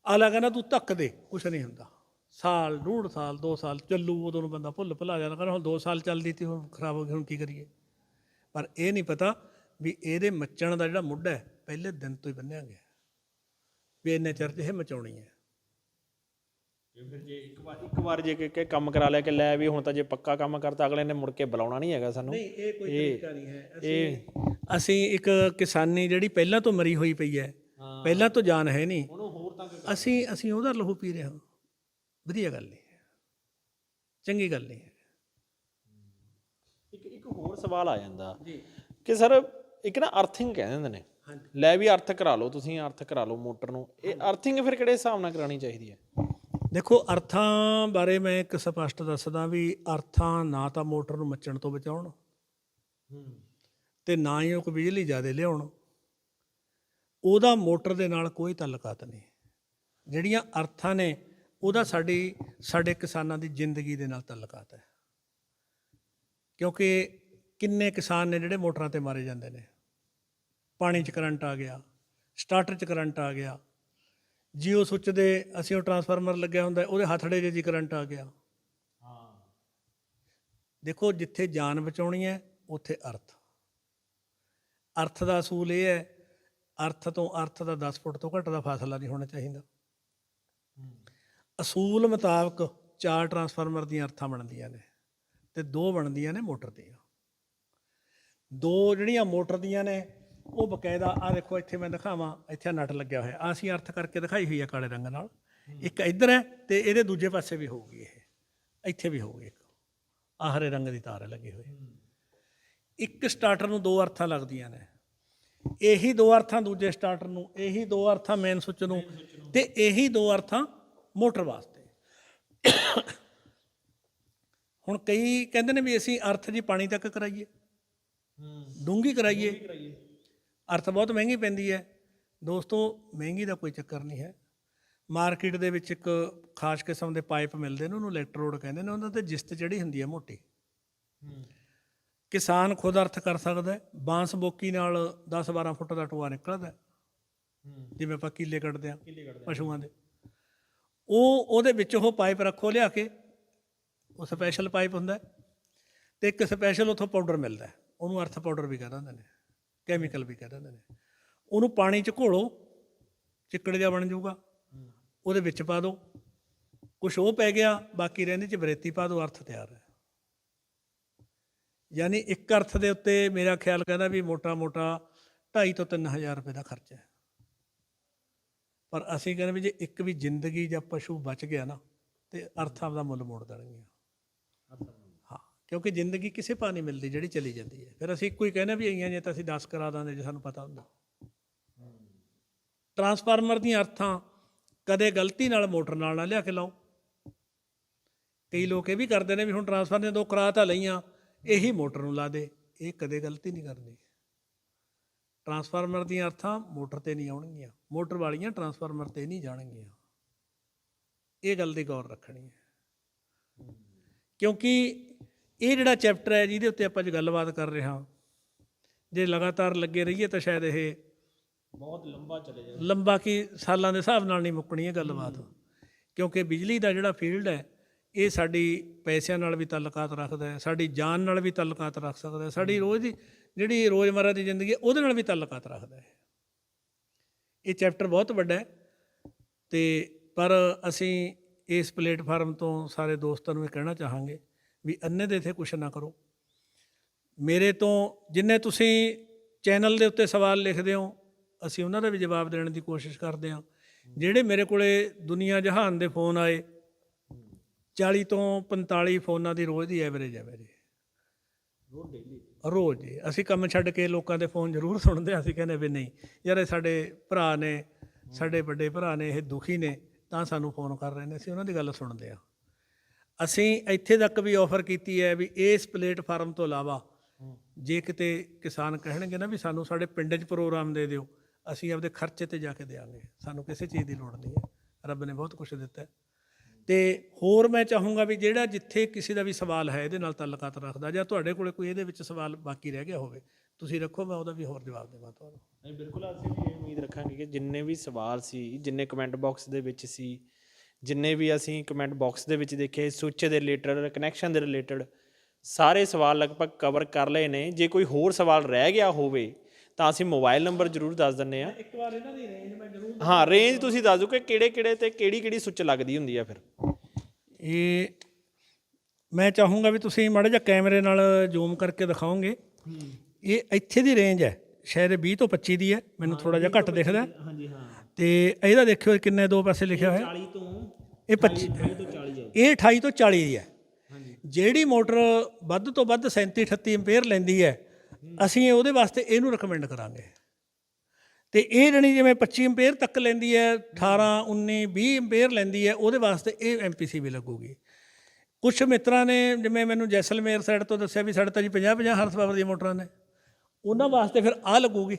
ਅਗਲਾ ਕਹਿੰਦਾ ਤੂੰ ਧੱਕ ਦੇ, ਕੁਛ ਨਹੀਂ ਹੁੰਦਾ, ਸਾਲ, 1.5 ਸਾਲ, 2 ਸਾਲ ਚੱਲੂ, ਉਦੋਂ ਨੂੰ ਬੰਦਾ ਭੁੱਲਾ ਜਾਣਾ, ਕਹਿੰਦਾ ਹੁਣ 2 ਸਾਲ ਚੱਲਦੀ ਤੀ, ਹੁਣ ਖਰਾਬ ਹੋ ਗਈ, ਹੁਣ ਕੀ ਕਰੀਏ। ਪਰ ਇਹ ਨਹੀਂ ਪਤਾ ਵੀ ਇਹਦੇ ਮੱਚਣ ਦਾ ਜਿਹੜਾ ਮੁੱਢ ਹੈ ਪਹਿਲੇ ਦਿਨ ਤੋਂ ਹੀ ਬੰਨਿਆ ਗਿਆ, ਵੀ ਇੰਨੇ ਚਿਰ 'ਚ ਇਹ ਮਚਾਉਣੀ ਹੈ। ਫਿਰ ਜੇ ਇੱਕ ਵਾਰ ਜੇ ਕਿ ਕੰਮ ਕਰਾ ਲਿਆ ਕਿ ਲੈ ਵੀ ਹੁਣ ਤਾਂ ਜੇ ਪੱਕਾ ਕੰਮ ਕਰਤਾ, ਅਗਲੇ ਨੇ ਮੁੜ ਕੇ ਬੁਲਾਉਣਾ ਨਹੀਂ ਹੈਗਾ ਸਾਨੂੰ। ਨਹੀਂ, ਇਹ ਕੋਈ ਤਰੀਕਾ ਨਹੀਂ ਹੈ। ਅਸੀਂ ਇੱਕ ਕਿਸਾਨੀ ਜਿਹੜੀ ਪਹਿਲਾਂ ਤੋਂ ਮਰੀ ਹੋਈ ਪਈ ਹੈ, ਪਹਿਲਾਂ ਤੋਂ ਜਾਨ ਹੈ ਨਹੀਂ, ਅਸੀਂ ਉਹਦਾ ਲਹੂ ਪੀ ਰਹੇ ਹਾਂ। ਵਧੀਆ ਗੱਲ ਨਹੀਂ ਹੈ, ਚੰਗੀ ਗੱਲ ਨਹੀਂ ਹੈ। ਇੱਕ ਹੋਰ ਸਵਾਲ ਆ ਜਾਂਦਾ ਕਿ ਸਰ ਇੱਕ ਨਾ ਅਰਥਿੰਗ ਕਹਿ ਦਿੰਦੇ ਨੇ, ਲੈ ਵੀ ਅਰਥ ਕਰਾ ਲਓ, ਤੁਸੀਂ ਅਰਥ ਕਰਾ ਲਓ ਮੋਟਰ ਨੂੰ। ਇਹ ਅਰਥਿੰਗ ਫਿਰ ਕਿਹੜੇ ਹਿਸਾਬ ਨਾਲ ਕਰਾਉਣੀ ਚਾਹੀਦੀ ਹੈ? ਦੇਖੋ, ਅਰਥਾਂ ਬਾਰੇ ਮੈਂ ਇੱਕ ਸਪਸ਼ਟ ਦੱਸਦਾ ਵੀ ਅਰਥਾਂ ਨਾ ਤਾਂ ਮੋਟਰ ਨੂੰ ਮੱਚਣ ਤੋਂ ਬਚਾਉਣ ਤੇ ਨਾ ਹੀ ਉਹ ਕੋਈ ਬਿਜਲੀ ਜ਼ਿਆਦਾ ਲਿਆਉਣ, ਉਹਦਾ ਮੋਟਰ ਦੇ ਨਾਲ ਕੋਈ ਤਾਲੁਕਾਤ ਨਹੀਂ। ਜਿਹੜੀਆਂ ਅਰਥਾਂ ਨੇ ਉਹਦਾ ਸਾਡੇ ਕਿਸਾਨਾਂ ਦੀ ਜ਼ਿੰਦਗੀ ਦੇ ਨਾਲ ਤਾਲੁਕਾਤ ਹੈ। ਕਿਉਂਕਿ ਕਿੰਨੇ ਕਿਸਾਨ ਨੇ ਜਿਹੜੇ ਮੋਟਰਾਂ 'ਤੇ ਮਾਰੇ ਜਾਂਦੇ ਨੇ, ਪਾਣੀ 'ਚ ਕਰੰਟ ਆ ਗਿਆ, ਸਟਾਰਟਰ 'ਚ ਕਰੰਟ ਆ ਗਿਆ, ਜੀਓ ਸੁੱਚ ਦੇ ਅਸੀਂ ਉਹ ਟਰਾਂਸਫਾਰਮਰ ਲੱਗਿਆ ਹੁੰਦਾ ਉਹਦੇ ਹੱਥੜੇ ਜਿਹੇ 'ਚ ਕਰੰਟ ਆ ਗਿਆ। ਦੇਖੋ, ਜਿੱਥੇ ਜਾਨ ਬਚਾਉਣੀ ਹੈ ਉੱਥੇ ਅਰਥ ਦਾ ਅਸੂਲ ਇਹ ਹੈ, ਅਰਥ ਤੋਂ ਅਰਥ ਦਾ 10 ਫੁੱਟ ਤੋਂ ਘੱਟ ਦਾ ਫਾਸਲਾ ਨਹੀਂ ਹੋਣਾ ਚਾਹੀਦਾ। ਅਸੂਲ ਮੁਤਾਬਕ 4 ਟਰਾਂਸਫਾਰਮਰ ਦੀਆਂ ਅਰਥਾਂ ਬਣਦੀਆਂ ਨੇ ਤੇ 2 ਬਣਦੀਆਂ ਨੇ ਮੋਟਰ ਦੀਆਂ। 2 ਜਿਹੜੀਆਂ ਮੋਟਰ ਦੀਆਂ ਨੇ ਉਹ ਬਕਾਇਦਾ, ਆਹ ਦੇਖੋ ਇੱਥੇ ਮੈਂ ਦਿਖਾਵਾਂ, ਇੱਥੇ ਨਟ ਲੱਗਿਆ ਹੋਇਆ, ਆਹ ਅਸੀਂ ਅਰਥ ਕਰਕੇ ਦਿਖਾਈ ਹੋਈ ਹੈ ਕਾਲੇ ਰੰਗ ਨਾਲ। ਇੱਕ ਇੱਧਰ ਹੈ ਤੇ ਇਹਦੇ ਦੂਜੇ ਪਾਸੇ ਵੀ ਹੋਊਗੀ, ਇਹ ਇੱਥੇ ਵੀ ਹੋਊਗੀ ਇੱਕ, ਆਹ ਹਰੇ ਰੰਗ ਦੀ ਤਾਰ ਹੈ ਲੱਗੀ ਹੋਈ। ਇੱਕ ਸਟਾਰਟਰ ਨੂੰ 2 ਅਰਥਾਂ ਲੱਗਦੀਆਂ ਨੇ, ਇਹੀ 2 ਅਰਥਾਂ ਦੂਜੇ ਸਟਾਰਟਰ ਨੂੰ, ਇਹੀ 2 ਅਰਥਾਂ ਮੇਨ ਸੁੱਚ ਨੂੰ, ਤੇ ਇਹੀ 2 ਅਰਥਾਂ ਮੋਟਰ ਵਾਸਤੇ। ਹੁਣ ਕਈ ਕਹਿੰਦੇ ਨੇ ਵੀ ਅਸੀਂ ਅਰਥ ਜੀ ਪਾਣੀ ਤੱਕ ਕਰਾਈਏ, ਡੂੰਘੀ ਕਰਾਈਏ, ਅਰਥ ਬਹੁਤ ਮਹਿੰਗੀ ਪੈਂਦੀ ਹੈ। ਦੋਸਤੋ, ਮਹਿੰਗੀ ਦਾ ਕੋਈ ਚੱਕਰ ਨਹੀਂ ਹੈ। ਮਾਰਕੀਟ ਦੇ ਵਿੱਚ ਇੱਕ ਖਾਸ ਕਿਸਮ ਦੇ ਪਾਈਪ ਮਿਲਦੇ ਨੇ, ਉਹਨੂੰ ਇਲੈਕਟ੍ਰੋਡ ਕਹਿੰਦੇ ਨੇ, ਉਹਨਾਂ 'ਤੇ ਜਿਸਤ ਚੜ੍ਹੀ ਹੁੰਦੀ ਹੈ ਮੋਟੀ। ਕਿਸਾਨ ਖੁਦ ਅਰਥ ਕਰ ਸਕਦਾ। ਬਾਂਸ ਬੋਕੀ ਨਾਲ 10-12 ਫੁੱਟ ਦਾ ਟੋਆ ਨਿਕਲਦਾ, ਜਿਵੇਂ ਆਪਾਂ ਕੀਲੇ ਕੱਢਦੇ ਹਾਂ ਪਸ਼ੂਆਂ ਦੇ, ਉਹਦੇ ਵਿੱਚ ਉਹ ਪਾਈਪ ਰੱਖੋ ਲਿਆ ਕੇ, ਉਹ ਸਪੈਸ਼ਲ ਪਾਈਪ ਹੁੰਦਾ, ਅਤੇ ਇੱਕ ਸਪੈਸ਼ਲ ਉੱਥੋਂ ਪਾਊਡਰ ਮਿਲਦਾ, ਉਹਨੂੰ ਅਰਥ ਪਾਊਡਰ ਵੀ ਕਹਿ ਦਿੰਦੇ ਨੇ, ਕੈਮੀਕਲ ਵੀ ਕਹਿ ਦਿੰਦੇ ਨੇ। ਉਹਨੂੰ ਪਾਣੀ 'ਚ ਘੋਲੋ, ਚਿੱਕੜ ਜਿਹਾ ਬਣ ਜਾਊਗਾ, ਉਹਦੇ ਵਿੱਚ ਪਾ ਦਿਓ, ਕੁਛ ਉਹ ਪੈ ਗਿਆ, ਬਾਕੀ ਰਹਿੰਦੀ 'ਚ ਬਰੇਤੀ ਪਾ ਦਿਓ, ਅਰਥ ਤਿਆਰ ਹੈ। ਯਾਨੀ ਇੱਕ ਅਰਥ ਦੇ ਉੱਤੇ ਮੇਰਾ ਖਿਆਲ ਕਹਿੰਦਾ ਵੀ ਮੋਟਾ 2,500 ਤੋਂ 3,000 ਰੁਪਏ ਦਾ ਖਰਚਾ ਹੈ। ਪਰ ਅਸੀਂ ਕਹਿੰਦੇ ਵੀ ਜੇ ਇੱਕ ਵੀ ਜ਼ਿੰਦਗੀ ਜਾਂ ਪਸ਼ੂ ਬਚ ਗਿਆ ਨਾ, ਤੇ ਅਰਥਾਂ ਦਾ ਮੁੱਲ ਮੋੜ ਦੇਣਗੀਆਂ। ਹਾਂ, ਕਿਉਂਕਿ ਜ਼ਿੰਦਗੀ ਕਿਸੇ ਪਾ ਨਹੀਂ ਮਿਲਦੀ ਜਿਹੜੀ ਚਲੀ ਜਾਂਦੀ ਹੈ। ਫਿਰ ਅਸੀਂ ਇੱਕੋ ਹੀ ਕਹਿੰਦੇ ਵੀ ਆਈਆਂ ਜੇ ਤਾਂ ਅਸੀਂ 10 ਕਰਾ ਦਾਂਗੇ ਜੇ ਸਾਨੂੰ ਪਤਾ ਹੁੰਦਾ। ਟਰਾਂਸਫਾਰਮਰ ਦੀਆਂ ਅਰਥਾਂ ਕਦੇ ਗਲਤੀ ਨਾਲ ਮੋਟਰ ਨਾਲ ਨਾ ਲਿਆ ਕੇ ਲਾਓ। ਕਈ ਲੋਕ ਇਹ ਵੀ ਕਰਦੇ ਨੇ ਵੀ ਹੁਣ ਟਰਾਂਸਫਾਰਮਰ ਦੀਆਂ 2 ਕਰਾ ਤਾਂ ਲਈਆਂ, ਇਹੀ ਮੋਟਰ ਨੂੰ ਲਾ ਦੇ। ਇਹ ਕਦੇ ਗਲਤੀ ਨਹੀਂ ਕਰਨੀ। ਟਰਾਂਸਫਾਰਮਰ ਦੀਆਂ ਅਰਥਾਂ ਮੋਟਰ 'ਤੇ ਨਹੀਂ ਆਉਣਗੀਆਂ, ਮੋਟਰ ਵਾਲੀਆਂ ਟਰਾਂਸਫਾਰਮਰ 'ਤੇ ਨਹੀਂ ਜਾਣਗੀਆਂ। ਇਹ ਗੱਲ ਦੀ ਗੌਰ ਰੱਖਣੀ ਹੈ, ਕਿਉਂਕਿ ਇਹ ਜਿਹੜਾ ਚੈਪਟਰ ਹੈ ਜਿਹਦੇ ਉੱਤੇ ਆਪਾਂ ਅੱਜ ਗੱਲਬਾਤ ਕਰ ਰਹੇ ਹਾਂ, ਜੇ ਲਗਾਤਾਰ ਲੱਗੇ ਰਹੀਏ ਤਾਂ ਸ਼ਾਇਦ ਇਹ ਬਹੁਤ ਲੰਬਾ ਚਲੇ ਜਾਏ, ਲੰਬਾ ਕੀ ਸਾਲਾਂ ਦੇ ਹਿਸਾਬ ਨਾਲ ਨਹੀਂ ਮੁੱਕਣੀ ਇਹ ਗੱਲਬਾਤ। ਕਿਉਂਕਿ ਬਿਜਲੀ ਦਾ ਜਿਹੜਾ ਫੀਲਡ ਹੈ ਇਹ ਸਾਡੀ ਪੈਸਿਆਂ ਨਾਲ ਵੀ ਤਾਲੁਕਾਤ ਰੱਖਦਾ ਹੈ, ਸਾਡੀ ਜਾਨ ਨਾਲ ਵੀ ਤਾਲੁਕਾਤ ਰੱਖ ਸਕਦਾ ਹੈ, ਸਾਡੀ ਰੋਜ਼ ਦੀ ਜਿਹੜੀ ਰੋਜ਼ਮਰਰਾ ਦੀ ਜ਼ਿੰਦਗੀ ਹੈ ਉਹਦੇ ਨਾਲ ਵੀ ਤਾਲੁਕਾਤ ਰੱਖਦਾ ਹੈ। ਇਹ ਚੈਪਟਰ ਬਹੁਤ ਵੱਡਾ ਹੈ, ਤੇ ਪਰ ਅਸੀਂ ਇਸ ਪਲੇਟਫਾਰਮ ਤੋਂ ਸਾਰੇ ਦੋਸਤਾਂ ਨੂੰ ਇਹ ਕਹਿਣਾ ਚਾਹਾਂਗੇ ਵੀ ਅੰਨੇ ਦੇ ਇੱਥੇ ਕੁਛ ਨਾ ਕਰੋ। ਮੇਰੇ ਤੋਂ ਜਿੰਨੇ ਤੁਸੀਂ ਚੈਨਲ ਦੇ ਉੱਤੇ ਸਵਾਲ ਲਿਖਦੇ ਹੋ ਅਸੀਂ ਉਹਨਾਂ ਦਾ ਵੀ ਜਵਾਬ ਦੇਣ ਦੀ ਕੋਸ਼ਿਸ਼ ਕਰਦੇ ਹਾਂ। ਜਿਹੜੇ ਮੇਰੇ ਕੋਲੇ ਦੁਨੀਆ ਜਹਾਨ ਦੇ ਫੋਨ ਆਏ 40 ਤੋਂ 45 ਫੋਨਾਂ ਦੀ ਰੋਜ਼ ਦੀ ਐਵਰੇਜ ਹੈ ਮੇਰੇ, ਰੋਜ਼ ਜੀ। ਅਸੀਂ ਕੰਮ ਛੱਡ ਕੇ ਲੋਕਾਂ ਦੇ ਫੋਨ ਜ਼ਰੂਰ ਸੁਣਦੇ ਹਾਂ। ਅਸੀਂ ਕਹਿੰਦੇ ਵੀ ਨਹੀਂ ਯਾਰ ਇਹ ਸਾਡੇ ਭਰਾ ਨੇ, ਸਾਡੇ ਵੱਡੇ ਭਰਾ ਨੇ, ਇਹ ਦੁਖੀ ਨੇ ਤਾਂ ਸਾਨੂੰ ਫੋਨ ਕਰ ਰਹੇ ਨੇ, ਅਸੀਂ ਉਹਨਾਂ ਦੀ ਗੱਲ ਸੁਣਦੇ ਹਾਂ। ਅਸੀਂ ਇੱਥੇ ਤੱਕ ਵੀ ਆਫਰ ਕੀਤੀ ਹੈ ਵੀ ਇਸ ਪਲੇਟਫਾਰਮ ਤੋਂ ਇਲਾਵਾ ਜੇ ਕਿਤੇ ਕਿਸਾਨ ਕਹਿਣਗੇ ਨਾ ਵੀ ਸਾਨੂੰ ਸਾਡੇ ਪਿੰਡ 'ਚ ਪ੍ਰੋਗਰਾਮ ਦੇ ਦਿਓ, ਅਸੀਂ ਆਪਦੇ ਖਰਚੇ 'ਤੇ ਜਾ ਕੇ ਦੇਵਾਂਗੇ। ਸਾਨੂੰ ਕਿਸੇ ਚੀਜ਼ ਦੀ ਲੋੜ ਨਹੀਂ ਹੈ, ਰੱਬ ਨੇ ਬਹੁਤ ਕੁਛ ਦਿੱਤਾ। ਅਤੇ ਹੋਰ ਮੈਂ ਚਾਹੂੰਗਾ ਵੀ ਜਿਹੜਾ ਜਿੱਥੇ ਕਿਸੇ ਦਾ ਵੀ ਸਵਾਲ ਹੈ ਇਹਦੇ ਨਾਲ ਤਾਲੁਕਾਤ ਰੱਖਦਾ, ਜਾਂ ਤੁਹਾਡੇ ਕੋਲ ਕੋਈ ਇਹਦੇ ਵਿੱਚ ਸਵਾਲ ਬਾਕੀ ਰਹਿ ਗਿਆ ਹੋਵੇ ਤੁਸੀਂ ਰੱਖੋ, ਮੈਂ ਉਹਦਾ ਵੀ ਹੋਰ ਜਵਾਬ ਦੇਵਾਂ ਤੁਹਾਨੂੰ। ਨਹੀਂ ਬਿਲਕੁਲ, ਅਸੀਂ ਵੀ ਇਹ ਉਮੀਦ ਰੱਖਾਂਗੇ ਕਿ ਜਿੰਨੇ ਵੀ ਸਵਾਲ ਸੀ, ਜਿੰਨੇ ਕਮੈਂਟ ਬਾਕਸ ਦੇ ਵਿੱਚ ਸੀ, ਜਿੰਨੇ ਵੀ ਅਸੀਂ ਕਮੈਂਟ ਬਾਕਸ ਦੇ ਵਿੱਚ ਦੇਖੇ ਸੁੱਚ ਦੇ ਰਿਲੇਟਡ, ਕਨੈਕਸ਼ਨ ਦੇ ਰਿਲੇਟਡ ਸਾਰੇ ਸਵਾਲ ਲਗਭਗ ਕਵਰ ਕਰ ਲਏ ਨੇ। ਜੇ ਕੋਈ ਹੋਰ ਸਵਾਲ ਰਹਿ ਗਿਆ ਹੋਵੇ ਤਾਂ ਅਸੀਂ ਮੋਬਾਈਲ ਨੰਬਰ ਜ਼ਰੂਰ ਦੱਸ ਦਿੰਦੇ ਹਾਂ। ਇੱਕ ਵਾਰ ਇਹਨਾਂ ਦੀ ਰੇਂਜ ਮੈਂ ਜ਼ਰੂਰ, ਹਾਂ ਰੇਂਜ ਤੁਸੀਂ ਦੱਸ ਦਿਓ ਕਿ ਕਿਹੜੇ ਕਿਹੜੇ ਤੇ ਕਿਹੜੀ ਸੁੱਚ ਲੱਗਦੀ ਹੁੰਦੀ ਆ। ਫਿਰ ਇਹ ਮੈਂ ਚਾਹੂੰਗਾ ਵੀ ਤੁਸੀਂ ਮਾੜਾ ਜਿਹਾ ਕੈਮਰੇ ਨਾਲ ਜ਼ੂਮ ਕਰਕੇ ਦਿਖਾਓਗੇ। ਇਹ ਇੱਥੇ ਦੀ ਰੇਂਜ ਹੈ ਸ਼ਾਇਦ 20 ਤੋਂ 25 ਦੀ ਹੈ, ਮੈਨੂੰ ਥੋੜ੍ਹਾ ਜਿਹਾ ਘੱਟ ਦਿਖਦਾ। ਹਾਂਜੀ ਹਾਂ, ਤੇ ਇਹਦਾ ਦੇਖਿਓ ਕਿੰਨੇ 2 ਪਾਸੇ ਲਿਖਿਆ ਹੋਇਆ, 40 ਤੋਂ ਇਹ 25 ਤੋਂ 40 ਹੈ, ਇਹ 28 ਤੋਂ 40 ਦੀ ਹੈ। ਜਿਹੜੀ ਮੋਟਰ ਵੱਧ ਤੋਂ ਵੱਧ 37-38 ਐਂਪੀਅਰ ਲੈਂਦੀ ਹੈ ਅਸੀਂ ਉਹਦੇ ਵਾਸਤੇ ਇਹਨੂੰ ਰਿਕਮੈਂਡ ਕਰਾਂਗੇ। ਤੇ ਇਹ ਜਣੀ ਜਿਵੇਂ 25 ਐਂਪੀਅਰ ਤੱਕ ਲੈਂਦੀ ਹੈ, 18, 19, 20 ਐਂਪੀਅਰ ਲੈਂਦੀ ਹੈ, ਉਹਦੇ ਵਾਸਤੇ ਇਹ MPC ਵੀ ਲੱਗੂਗੀ। ਕੁਛ ਮਿੱਤਰਾਂ ਨੇ ਜਿਵੇਂ ਮੈਨੂੰ ਜੈਸਲਮੇਰ ਸਾਈਡ ਤੋਂ ਦੱਸਿਆ ਵੀ ਸਾਡੇ ਤਾਂ ਜੀ 50-50 ਹਾਰਸ ਪਾਵਰ ਦੀਆਂ ਮੋਟਰਾਂ ਨੇ, ਉਹਨਾਂ ਵਾਸਤੇ ਫਿਰ ਆਹ ਲੱਗੂਗੀ।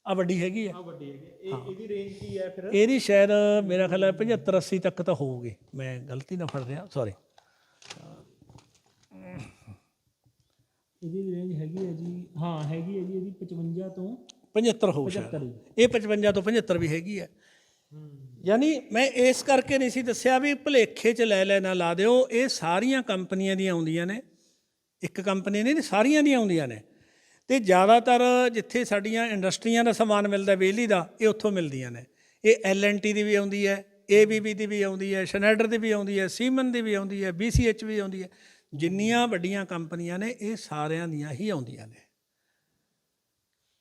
ਆਹ ਵੱਡੀ ਹੈਗੀ ਹੈ, ਇਹਦੀ ਰੇਂਜ ਕੀ ਹੈ ਫਿਰ? ਇਹਦੀ ਸ਼ਾਇਦ ਮੇਰਾ ਖਿਆਲ ਹੈ 75-80 ਤੱਕ ਤਾਂ ਹੋਊਗੀ, ਮੈਂ ਗਲਤੀ ਨਾਲ ਫੜ ਰਿਹਾ, ਸੌਰੀ। ਇਹਦੀ ਰੇਂਜ ਹੈਗੀ ਹੈ ਜੀ, ਹਾਂ ਹੈਗੀ ਹੈ ਜੀ, ਇਹਦੀ 55 ਤੋਂ 75 ਹੋਊ ਸ਼ਾਇਦ, ਇਹ 55 ਤੋਂ 75 ਵੀ ਹੈਗੀ ਹੈ। ਯਾਨੀ ਮੈਂ ਇਸ ਕਰਕੇ ਨਹੀਂ ਸੀ ਦੱਸਿਆ ਵੀ ਭੁਲੇਖੇ 'ਚ ਲੈ ਨਾ ਲਾ ਦਿਓ। ਇਹ ਸਾਰੀਆਂ ਕੰਪਨੀਆਂ ਦੀਆਂ ਆਉਂਦੀਆਂ ਨੇ, ਇੱਕ ਕੰਪਨੀ ਨਹੀਂ, ਸਾਰੀਆਂ ਦੀਆਂ ਆਉਂਦੀਆਂ ਨੇ। ਅਤੇ ਜ਼ਿਆਦਾਤਰ ਜਿੱਥੇ ਸਾਡੀਆਂ ਇੰਡਸਟਰੀਆਂ ਦਾ ਸਮਾਨ ਮਿਲਦਾ ਬਿਜਲੀ ਦਾ, ਇਹ ਉੱਥੋਂ ਮਿਲਦੀਆਂ ਨੇ। ਇਹ LNT ਦੀ ਵੀ ਆਉਂਦੀ ਹੈ, ABB ਦੀ ਵੀ ਆਉਂਦੀ ਹੈ, ਸ਼ਨੈਡਰ ਦੀ ਵੀ ਆਉਂਦੀ ਹੈ, ਸੀਮਨ ਦੀ ਵੀ ਆਉਂਦੀ ਹੈ, BCH ਵੀ ਆਉਂਦੀ ਹੈ। ਜਿੰਨੀਆਂ ਵੱਡੀਆਂ ਕੰਪਨੀਆਂ ਨੇ ਇਹ ਸਾਰਿਆਂ ਦੀਆਂ ਹੀ ਆਉਂਦੀਆਂ ਨੇ।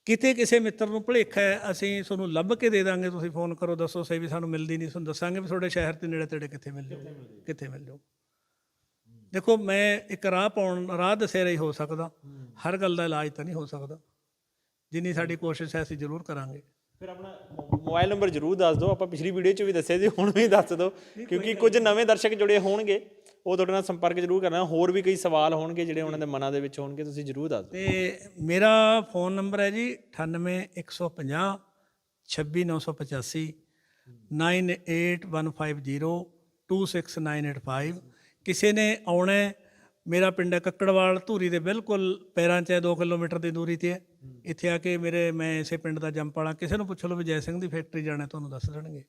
ਕਿਤੇ ਕਿਸੇ ਮਿੱਤਰ ਨੂੰ ਭੁਲੇਖਾ ਹੈ ਅਸੀਂ ਤੁਹਾਨੂੰ ਲੱਭ ਕੇ ਦੇ ਦਾਂਗੇ, ਤੁਸੀਂ ਫੋਨ ਕਰੋ ਦੱਸੋ ਸਹੀ ਵੀ ਸਾਨੂੰ ਮਿਲਦੀ ਨਹੀਂ, ਤੁਹਾਨੂੰ ਦੱਸਾਂਗੇ ਵੀ ਤੁਹਾਡੇ ਸ਼ਹਿਰ ਦੇ ਨੇੜੇ ਤੇੜੇ ਕਿੱਥੇ ਮਿਲ ਜਾਓ, ਕਿੱਥੇ ਮਿਲ ਜਾਓ। ਦੇਖੋ ਮੈਂ ਇੱਕ ਰਾਹ ਦੱਸਿਆ ਰਹੀ ਹੋ ਸਕਦਾ, ਹਰ ਗੱਲ ਦਾ ਇਲਾਜ ਤਾਂ ਨਹੀਂ ਹੋ ਸਕਦਾ। ਜਿੰਨੀ ਸਾਡੀ ਕੋਸ਼ਿਸ਼ ਹੈ ਅਸੀਂ ਜ਼ਰੂਰ ਕਰਾਂਗੇ। ਫਿਰ ਆਪਣਾ ਮੋਬਾਈਲ ਨੰਬਰ ਜ਼ਰੂਰ ਦੱਸ ਦਿਓ, ਆਪਾਂ ਪਿਛਲੀ ਵੀਡੀਓ 'ਚ ਵੀ ਦੱਸਿਆ ਜੀ, ਹੁਣ ਵੀ ਦੱਸ ਦਿਓ, ਕਿਉਂਕਿ ਕੁਝ ਨਵੇਂ ਦਰਸ਼ਕ ਜੁੜੇ ਹੋਣਗੇ, ਉਹ ਤੁਹਾਡੇ ਨਾਲ ਸੰਪਰਕ ਜ਼ਰੂਰ ਕਰਨਾ। ਹੋਰ ਵੀ ਕਈ ਸਵਾਲ ਹੋਣਗੇ ਜਿਹੜੇ ਉਹਨਾਂ ਦੇ ਮਨਾਂ ਦੇ ਵਿੱਚ ਹੋਣਗੇ, ਤੁਸੀਂ ਜ਼ਰੂਰ ਦੱਸ ਦਿਓ। ਅਤੇ ਮੇਰਾ ਫ਼ੋਨ ਨੰਬਰ ਹੈ ਜੀ 98-150 26985, 9815026985। ਕਿਸੇ ਨੇ ਆਉਣਾ, ਮੇਰਾ ਪਿੰਡ ਹੈ ਕੱਕੜਵਾਲ, ਧੂਰੀ ਦੇ ਬਿਲਕੁਲ ਪੈਰਾਂ 'ਚ ਹੈ, 2 ਕਿਲੋਮੀਟਰ ਦੀ ਦੂਰੀ 'ਤੇ ਹੈ। ਇੱਥੇ ਆ ਕੇ ਮੈਂ ਇਸੇ ਪਿੰਡ ਦਾ ਜੰਮ ਵਾਲਾ, ਕਿਸੇ ਨੂੰ ਪੁੱਛ ਲਓ ਵੀ ਜੈ ਸਿੰਘ ਦੀ ਫੈਕਟਰੀ ਜਾਣਾ, ਤੁਹਾਨੂੰ ਦੱਸ ਦੇਣਗੇ।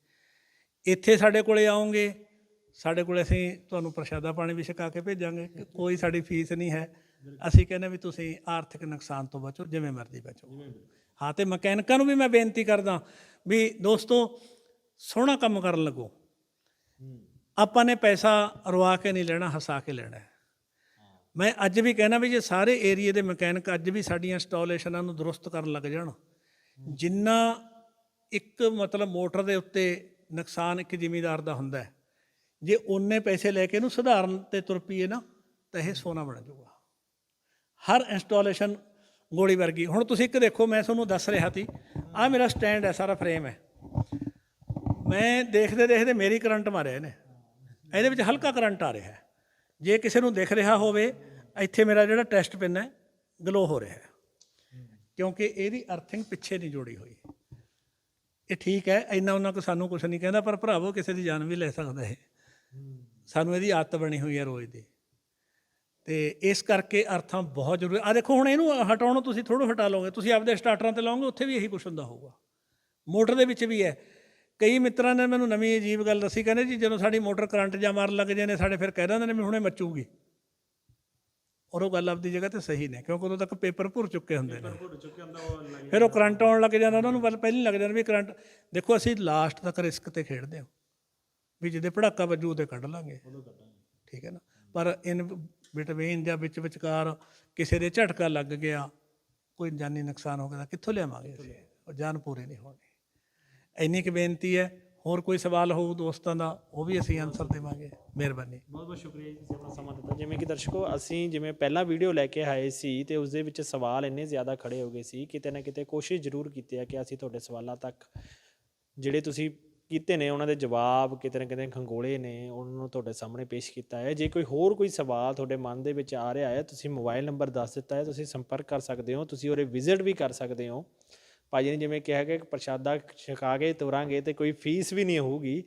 ਇੱਥੇ ਸਾਡੇ ਕੋਲੇ ਆਓਗੇ, ਸਾਡੇ ਕੋਲ ਅਸੀਂ ਤੁਹਾਨੂੰ ਪ੍ਰਸ਼ਾਦਾ ਪਾਣੀ ਵੀ ਛਕਾ ਕੇ ਭੇਜਾਂਗੇ, ਕੋਈ ਸਾਡੀ ਫੀਸ ਨਹੀਂ ਹੈ। ਅਸੀਂ ਕਹਿੰਦੇ ਵੀ ਤੁਸੀਂ ਆਰਥਿਕ ਨੁਕਸਾਨ ਤੋਂ ਬਚੋ, ਜਿਵੇਂ ਮਰਜ਼ੀ ਬਚੋ। ਹਾਂ, ਅਤੇ ਮਕੈਨਿਕਾਂ ਨੂੰ ਵੀ ਮੈਂ ਬੇਨਤੀ ਕਰਦਾ ਵੀ ਦੋਸਤੋ ਸੋਹਣਾ ਕੰਮ ਕਰਨ ਲੱਗੋ। ਆਪਾਂ ਨੇ ਪੈਸਾ ਰਵਾ ਕੇ ਨਹੀਂ ਲੈਣਾ, ਹਸਾ ਕੇ ਲੈਣਾ। ਮੈਂ ਅੱਜ ਵੀ ਕਹਿਣਾ ਵੀ ਜੇ ਸਾਰੇ ਏਰੀਏ ਦੇ ਮਕੈਨਿਕ ਅੱਜ ਵੀ ਸਾਡੀਆਂ ਇੰਸਟਾਲੇਸ਼ਨਾਂ ਨੂੰ ਦਰੁਸਤ ਕਰਨ ਲੱਗ ਜਾਣ, ਜਿੰਨਾ ਇੱਕ ਮਤਲਬ ਮੋਟਰ ਦੇ ਉੱਤੇ ਨੁਕਸਾਨ ਇੱਕ ਜ਼ਿਮੀਂਦਾਰ ਦਾ ਹੁੰਦਾ, ਜੇ ਓਨੇ ਪੈਸੇ ਲੈ ਕੇ ਇਹਨੂੰ ਸੁਧਾਰਨ 'ਤੇ ਤੁਰ ਪਈਏ ਨਾ ਤਾਂ ਇਹ ਸੋਨਾ ਬਣ ਜਾਊਗਾ। ਹਰ ਇੰਸਟਾਲੇਸ਼ਨ ਗੋਲੀ ਵਰਗੀ। ਹੁਣ ਤੁਸੀਂ ਇੱਕ ਦੇਖੋ, ਮੈਂ ਤੁਹਾਨੂੰ ਦੱਸ ਰਿਹਾ ਸੀ, ਆਹ ਮੇਰਾ ਸਟੈਂਡ ਹੈ, ਸਾਰਾ ਫਰੇਮ ਹੈ, ਮੈਂ ਦੇਖਦੇ ਦੇਖਦੇ ਮੇਰੀ ਕਰੰਟ ਮਾਰਿਆ ਇਹਨੇ। ਇਹਦੇ ਵਿੱਚ ਹਲਕਾ ਕਰੰਟ ਆ ਰਿਹਾ ਹੈ। ਜੇ ਕਿਸੇ ਨੂੰ ਦਿਖ ਰਿਹਾ ਹੋਵੇ, ਇੱਥੇ ਮੇਰਾ ਜਿਹੜਾ ਟੈਸਟ ਪਿੰਨ ਹੈ ਗਲੋ ਹੋ ਰਿਹਾ ਹੈ, ਕਿਉਂਕਿ ਇਹਦੀ ਅਰਥਿੰਗ ਪਿੱਛੇ ਨਹੀਂ ਜੋੜੀ ਹੋਈ। ਇਹ ਠੀਕ ਹੈ, ਇੰਨਾ ਉਹਨਾਂ ਕੋ ਸਾਨੂੰ ਕੁਛ ਨਹੀਂ ਕਹਿੰਦਾ, ਪਰ ਭਰਾਵੋ ਕਿਸੇ ਦੀ ਜਾਨ ਵੀ ਲੈ ਸਕਦਾ ਇਹ। ਸਾਨੂੰ ਇਹਦੀ ਆਦਤ ਬਣੀ ਹੋਈ ਹੈ ਰੋਜ਼ ਦੀ, ਤੇ ਇਸ ਕਰਕੇ ਅਰਥਾਂ ਬਹੁਤ ਜ਼ਰੂਰੀ। ਆ ਦੇਖੋ ਹੁਣ ਇਹਨੂੰ ਹਟਾਉਣੋਂ ਤੁਸੀਂ ਥੋੜ੍ਹਾ ਹਟਾ ਲਓਗੇ, ਤੁਸੀਂ ਆਪਦੇ ਸਟਾਰਟਰਾਂ 'ਤੇ ਲਾਓਗੇ, ਉੱਥੇ ਵੀ ਇਹੀ ਕੁਛ ਹੁੰਦਾ ਹੋਊਗਾ। ਮੋਟਰ ਦੇ ਵਿੱਚ ਵੀ ਹੈ। ਕਈ ਮਿੱਤਰਾਂ ਨੇ ਮੈਨੂੰ ਨਵੀਂ ਅਜੀਬ ਗੱਲ ਦੱਸੀ, ਕਹਿੰਦੇ ਜੀ ਜਦੋਂ ਸਾਡੀ ਮੋਟਰ ਕਰੰਟ ਜਾਂ ਮਾਰਨ ਲੱਗ ਜਾਂਦੇ ਸਾਡੇ, ਫਿਰ ਕਹਿ ਦਿੰਦੇ ਨੇ ਵੀ ਹੁਣੇ ਮੱਚੂਗੀ। ਔਰ ਉਹ ਗੱਲ ਆਪਦੀ ਜਗ੍ਹਾ 'ਤੇ ਸਹੀ ਨੇ, ਕਿਉਂਕਿ ਉਦੋਂ ਤੱਕ ਪੇਪਰ ਭੁਰ ਚੁੱਕੇ ਹੁੰਦੇ ਨੇ। ਫਿਰ ਉਹ ਕਰੰਟ ਆਉਣ ਲੱਗ ਜਾਂਦਾ, ਉਹਨਾਂ ਨੂੰ ਪਹਿਲਾਂ ਹੀ ਲੱਗ ਜਾਂਦਾ ਵੀ ਕਰੰਟ। ਦੇਖੋ ਅਸੀਂ ਲਾਸਟ ਤੱਕ ਰਿਸਕ 'ਤੇ ਖੇਡਦੇ ਹਾਂ ਵੀ ਜਿਹਦੇ ਪੜਾਕਾ ਵੱਜੂ ਉਹਦੇ ਕੱਢ ਲਾਂਗੇ, ਠੀਕ ਹੈ ਨਾ। ਪਰ ਇਨ ਬਿਟਵੀਨ ਜਾਂ ਵਿਚਕਾਰ ਕਿਸੇ ਦੇ ਝਟਕਾ ਲੱਗ ਗਿਆ, ਕੋਈ ਜਾਨੀ ਨੁਕਸਾਨ ਹੋ ਗਿਆ ਤਾਂ ਕਿੱਥੋਂ ਲਿਆਵਾਂਗੇ ਅਸੀਂ? ਉਹ ਜਾਨ ਪੂਰੀ ਨਹੀਂ ਹੋਣੀ। ਇੰਨੀ ਕੁ ਬੇਨਤੀ ਹੈ। ਹੋਰ ਕੋਈ ਸਵਾਲ ਹੋਊ ਦੋਸਤਾਂ ਦਾ, ਉਹ ਵੀ ਅਸੀਂ ਆਨਸਰ ਦੇਵਾਂਗੇ। ਮਿਹਰਬਾਨੀ। ਬਹੁਤ ਬਹੁਤ ਸ਼ੁਕਰੀਆ ਜੀ, ਤੁਸੀਂ ਆਪਣਾ ਸਮਾਂ ਦਿੱਤਾ। ਜਿਵੇਂ ਕਿ ਦਰਸ਼ਕੋ, ਅਸੀਂ ਜਿਵੇਂ ਪਹਿਲਾਂ ਵੀਡੀਓ ਲੈ ਕੇ ਆਏ ਸੀ ਤੇ ਉਸ ਦੇ ਵਿੱਚ ਸਵਾਲ ਇੰਨੇ ਜ਼ਿਆਦਾ ਖੜੇ ਹੋ ਗਏ ਸੀ, ਕਿਤੇ ਨਾ ਕਿਤੇ ਕੋਸ਼ਿਸ਼ ਜ਼ਰੂਰ ਕੀਤੀ ਹੈ ਕਿ ਅਸੀਂ ਤੁਹਾਡੇ ਸਵਾਲਾਂ ਤੱਕ ਜਿਹੜੇ ਤੁਸੀਂ ਕੀਤੇ ਨੇ ਉਹਨਾਂ ਦੇ ਜਵਾਬ ਕਿਤੇ ਨਾ ਕਿਤੇ ਖੰਗੋਲੇ ਨੇ, ਉਹਨਾਂ ਨੂੰ ਤੁਹਾਡੇ ਸਾਹਮਣੇ ਪੇਸ਼ ਕੀਤਾ ਹੈ। ਜੇ ਕੋਈ ਸਵਾਲ ਤੁਹਾਡੇ ਮਨ ਦੇ ਵਿੱਚ ਆ ਰਿਹਾ ਹੈ, ਤੁਸੀਂ ਮੋਬਾਈਲ ਨੰਬਰ ਦੱਸ ਦਿੱਤਾ ਹੈ, ਤੁਸੀਂ ਸੰਪਰਕ ਕਰ ਸਕਦੇ ਹੋ, ਤੁਸੀਂ ਉਹਦੇ ਵਿਜ਼ਿਟ ਵੀ ਕਰ ਸਕਦੇ ਹੋ। ਭਾਜੀ ਨੇ ਜਿਵੇਂ ਕਿਹਾ ਕਿ ਪ੍ਰਸ਼ਾਦਾ ਛਕਾ ਕੇ ਤੁਰਾਂਗੇ ਤੇ ਕੋਈ ਫੀਸ ਵੀ ਨਹੀਂ ਹੋਊਗੀ।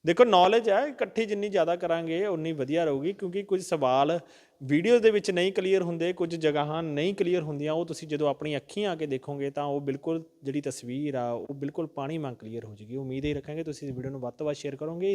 ਦੇਖੋ ਨੌਲੇਜ ਹੈ, ਇਕੱਠੀ ਜਿੰਨੀ ਜ਼ਿਆਦਾ ਕਰਾਂਗੇ ਉਨੀ ਵਧੀਆ ਰਹੂਗੀ, ਕਿਉਂਕਿ ਕੁਝ ਸਵਾਲ ਵੀਡੀਓ ਦੇ ਵਿੱਚ ਨਹੀਂ ਕਲੀਅਰ ਹੁੰਦੇ, ਕੁਝ ਜਗ੍ਹਾਵਾਂ ਨਹੀਂ ਕਲੀਅਰ ਹੁੰਦੀਆਂ, ਉਹ ਤੁਸੀਂ ਜਦੋਂ ਆਪਣੀ ਅੱਖੀਂ ਆ ਕੇ ਦੇਖੋਗੇ ਤਾਂ ਉਹ ਬਿਲਕੁਲ ਜਿਹੜੀ ਤਸਵੀਰ ਆ ਉਹ ਬਿਲਕੁਲ ਪਾਣੀ ਵਾਂਗ ਕਲੀਅਰ ਹੋ ਜਾਏਗੀ। ਉਮੀਦ ਹੀ ਰੱਖਾਂਗੇ ਤੁਸੀਂ ਇਸ ਵੀਡੀਓ ਨੂੰ ਵੱਧ ਤੋਂ ਵੱਧ ਸ਼ੇਅਰ ਕਰੋਗੇ।